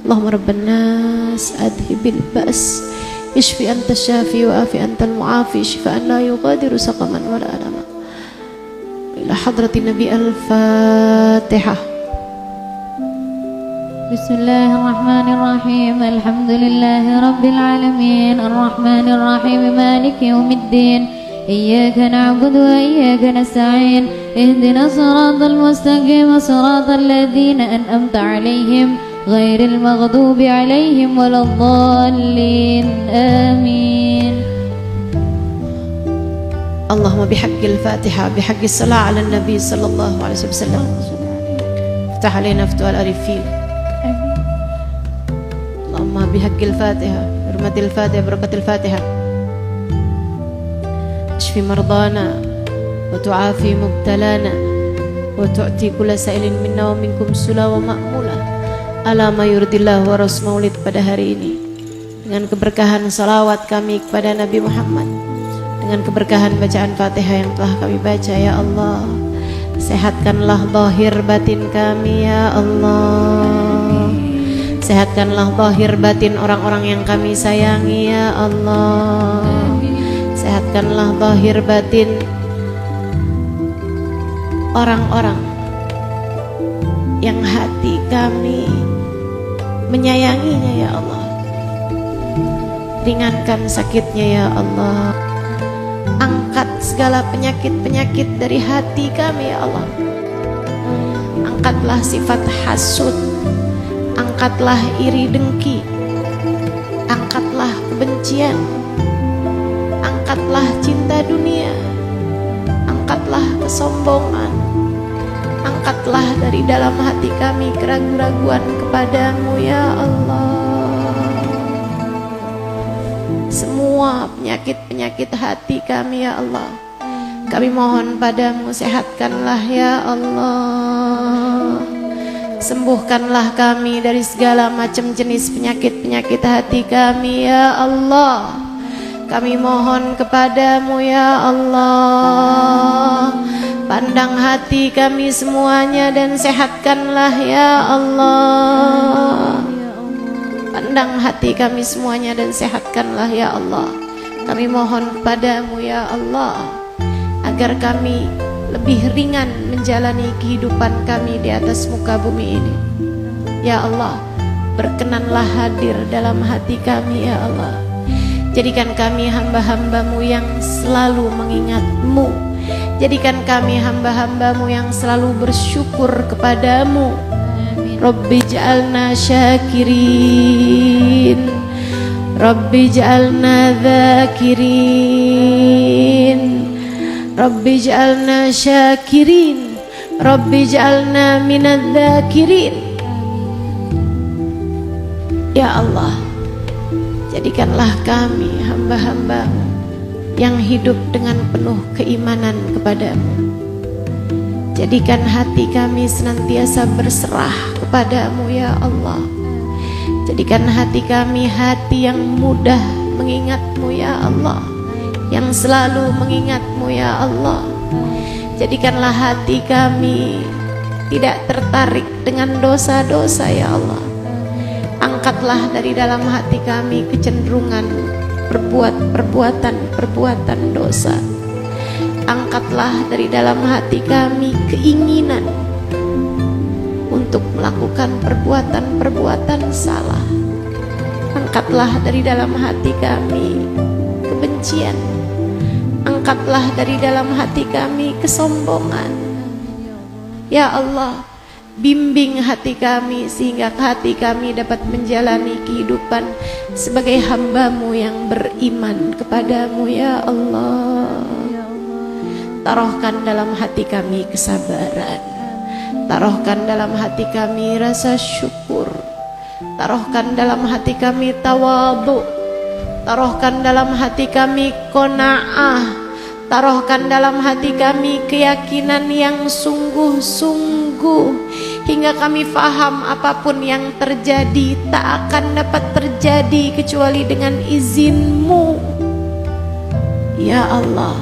Speaker 1: Allahumma rabban nas adhibil ba's ishfi anta syafi wa'afi antal mu'afi syifaan la yughadiru saqaman wala alama. Ila hadratin Nabi. Al-Fatihah.
Speaker 2: Bismillahirrahmanirrahim. Alhamdulillahi rabbil alamin. Arrahmanir rahim. Maliki yaumiddin. Iyyaka na'budu wa iyyaka nasta'in. Ihdinas siratal mustaqim. Siratal ladzina an'amta 'alaihim ghairil maghdubi 'alaihim waladdallin. Amin.
Speaker 1: Allahumma bihaqqil Fatihah bihaqqis salat 'ala nabi sallallahu alaihi wasallam. Iftah alaina futuhal arifin. Allahumma bihaqqil Fatihah hurmatil Fatihah barakatil Fatihah. Ishfi mardana wa tu'afi mubtalana wa tu'ti kulla sa'ilin minna wa minkum sula wa ma'mula ala ma yurdillah wa rasul maulid pada hari ini, dengan keberkahan salawat kami kepada Nabi Muhammad, dengan keberkahan bacaan Fatihah yang telah kami baca. Ya Allah, sehatkanlah zahir batin kami ya Allah. Sehatkanlah zahir batin orang-orang yang kami sayangi ya Allah. Sehatkanlah zahir batin orang-orang yang hati kami menyayanginya ya Allah. Ringankan sakitnya ya Allah. Angkat segala penyakit-penyakit dari hati kami ya Allah. Angkatlah sifat hasud, angkatlah iri dengki, angkatlah kebencian, angkatlah cinta dunia, angkatlah kesombongan, angkatlah dari dalam hati kami keraguan-raguan kepadamu ya Allah. Semua penyakit-penyakit hati kami ya Allah, kami mohon padamu, sehatkanlah ya Allah. Sembuhkanlah kami dari segala macam jenis penyakit-penyakit hati kami ya Allah. Kami mohon kepadamu ya Allah. Pandang hati kami semuanya dan sehatkanlah ya Allah. Pandang hati kami semuanya dan sehatkanlah ya Allah. Kami mohon kepadamu ya Allah, agar kami lebih ringan menjalani kehidupan kami di atas muka bumi ini. Ya Allah, berkenanlah hadir dalam hati kami ya Allah. Jadikan kami hamba-hambamu yang selalu mengingatmu. Jadikan kami hamba-hambamu yang selalu bersyukur kepadamu. Rabbi ja'alna syakirin, Rabbi ja'alna dzakirin, Rabbi ja'alna syakirin, Rabbi ja'alna minadz dzakirin. Ya Allah, jadikanlah kami hamba-hambamu yang hidup dengan penuh keimanan kepadamu. Jadikan hati kami senantiasa berserah kepadamu ya Allah. Jadikan hati kami hati yang mudah mengingatmu ya Allah, yang selalu mengingatmu ya Allah. Jadikanlah hati kami tidak tertarik dengan dosa-dosa ya Allah. Angkatlah dari dalam hati kami kecenderungan perbuatan dosa. Angkatlah dari dalam hati kami keinginan untuk melakukan perbuatan salah. Angkatlah dari dalam hati kami kebencian. Angkatlah dari dalam hati kami kesombongan. Ya Allah, bimbing hati kami sehingga hati kami dapat menjalani kehidupan sebagai hamba-Mu yang beriman kepadamu ya Allah. Taruhkan dalam hati kami kesabaran, taruhkan dalam hati kami rasa syukur, taruhkan dalam hati kami tawadhu, taruhkan dalam hati kami qanaah, taruhkan dalam hati kami keyakinan yang sungguh-sungguh, hingga kami faham apapun yang terjadi tak akan dapat terjadi kecuali dengan izin-Mu. Ya Allah,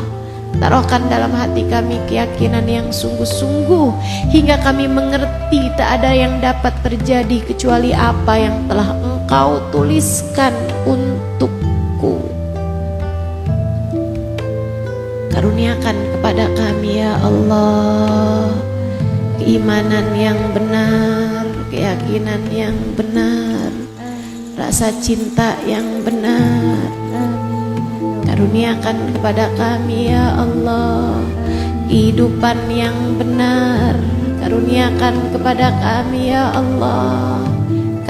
Speaker 1: taruhkan dalam hati kami keyakinan yang sungguh-sungguh, hingga kami mengerti tak ada yang dapat terjadi kecuali apa yang telah Engkau tuliskan untukku. Karuniakan kepada kami ya Allah keimanan yang benar, keyakinan yang benar, rasa cinta yang benar. Karuniakan kepada kami ya Allah kehidupan yang benar. Karuniakan kepada kami ya Allah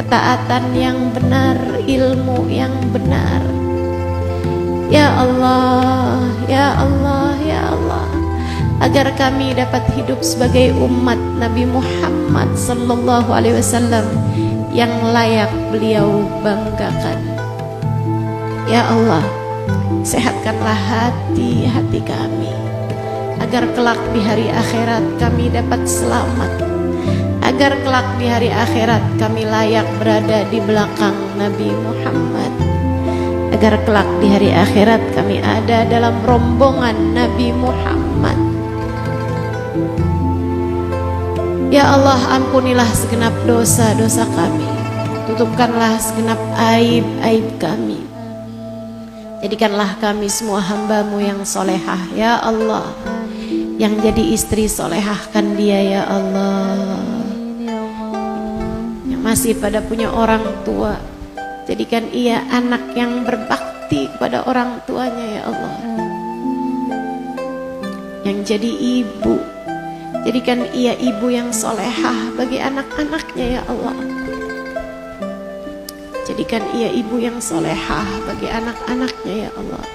Speaker 1: ketaatan yang benar, ilmu yang benar. Ya Allah, ya Allah, ya Allah, agar kami dapat hidup sebagai umat Nabi Muhammad sallallahu alaihi wasallam yang layak beliau banggakan. Ya Allah, sehatkanlah hati-hati kami agar kelak di hari akhirat kami dapat selamat, agar kelak di hari akhirat kami layak berada di belakang Nabi Muhammad, agar kelak di hari akhirat kami ada dalam rombongan Nabi Muhammad. Ya Allah, ampunilah segenap dosa-dosa kami, tutupkanlah segenap aib-aib kami, jadikanlah kami semua hamba-Mu yang solehah ya Allah. Yang jadi istri solehahkan dia ya Allah. Yang masih pada punya orang tua, jadikan ia anak yang berbakti kepada orang tuanya ya Allah. Yang jadi ibu, jadikan ia ibu yang solehah bagi anak-anaknya ya Allah. Jadikan ia ibu yang solehah bagi anak-anaknya ya Allah.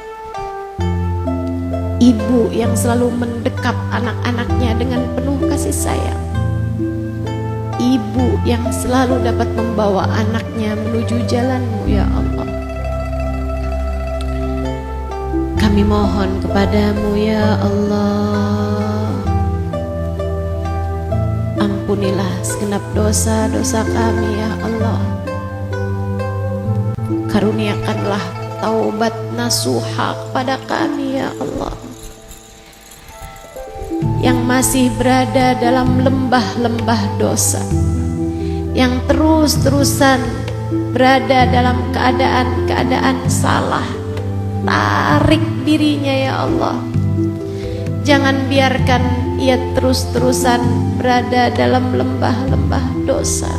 Speaker 1: Ibu yang selalu mendekap anak-anaknya dengan penuh kasih sayang. Ibu yang selalu dapat membawa anaknya menuju jalan-Mu ya Allah. Kami mohon kepadamu ya Allah, ampunilah segenap dosa-dosa kami ya Allah. Karuniakanlah taubat nasuha kepada kami ya Allah, yang masih berada dalam lembah-lembah dosa, yang terus-terusan berada dalam keadaan-keadaan salah. Tarik dirinya ya Allah, jangan biarkan ia terus-terusan berada dalam lembah-lembah dosa.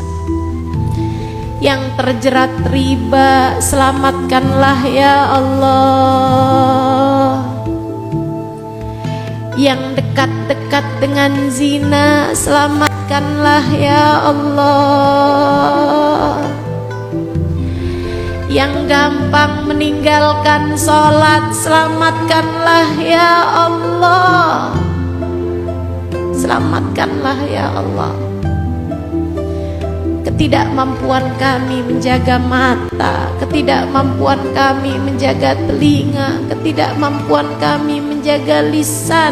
Speaker 1: Yang terjerat riba, selamatkanlah ya Allah. Yang dekat-dekat dengan zina, selamatkanlah ya Allah. Yang gampang meninggalkan sholat, selamatkanlah ya Allah. Selamatkanlah ya Allah. Ketidakmampuan kami menjaga mata, ketidakmampuan kami menjaga telinga, ketidakmampuan kami menjaga lisan,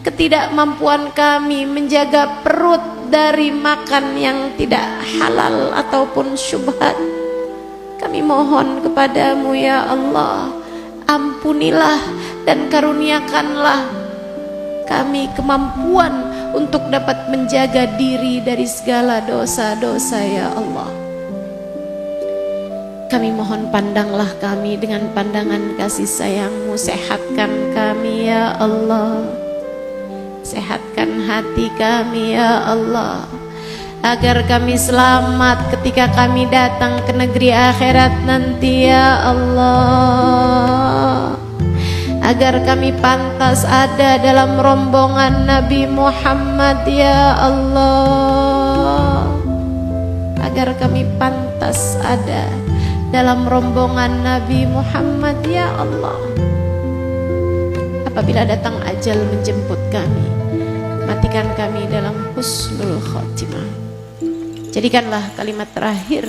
Speaker 1: ketidakmampuan kami menjaga perut dari makan yang tidak halal ataupun syubhat. Kami mohon kepadamu ya Allah, ampunilah dan karuniakanlah kami kemampuan untuk dapat menjaga diri dari segala dosa-dosa ya Allah. Kami mohon pandanglah kami dengan pandangan kasih sayang-Mu, sehatkan kami ya Allah, sehatkan hati kami ya Allah, agar kami selamat ketika kami datang ke negeri akhirat nanti ya Allah. agar kami pantas ada dalam rombongan Nabi Muhammad ya Allah, agar kami pantas ada dalam rombongan Nabi Muhammad ya Allah. Apabila datang ajal menjemput kami, matikan kami dalam husnul khotimah. Jadikanlah kalimat terakhir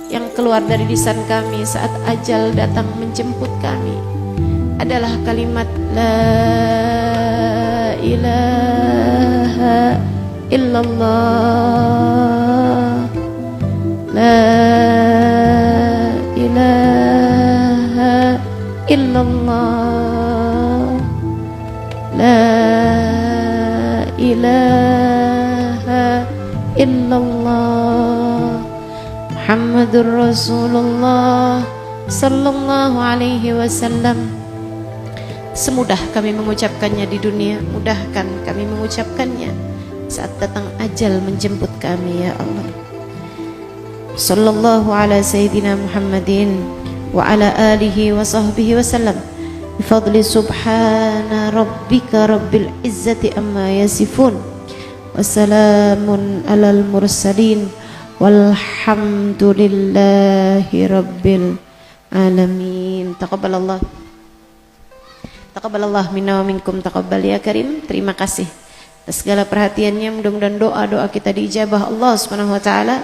Speaker 1: yang keluar dari lisan kami saat ajal datang menjemput kami adalah kalimat la ilaha illallah, la ilaha illallah, la ilaha illallah, Muhammadur Rasulullah sallallahu alaihi wasallam. Semudah kami mengucapkannya di dunia, mudahkan kami mengucapkannya saat datang ajal menjemput kami ya Allah. Sallallahu ala sayyidina Muhammadin wa ala alihi wa sahbihi wasallam. Bifadli subhana rabbika rabbil izzati amma yasifun, wassalamun alal mursalin, walhamdulillahi rabbil alamin. Taqabbalallah minna wa minkum, taqabbal ya karim. Terima kasih atas segala perhatiannya. Mudah-mudahan doa-doa kita diijabah Allah Subhanahu wa taala.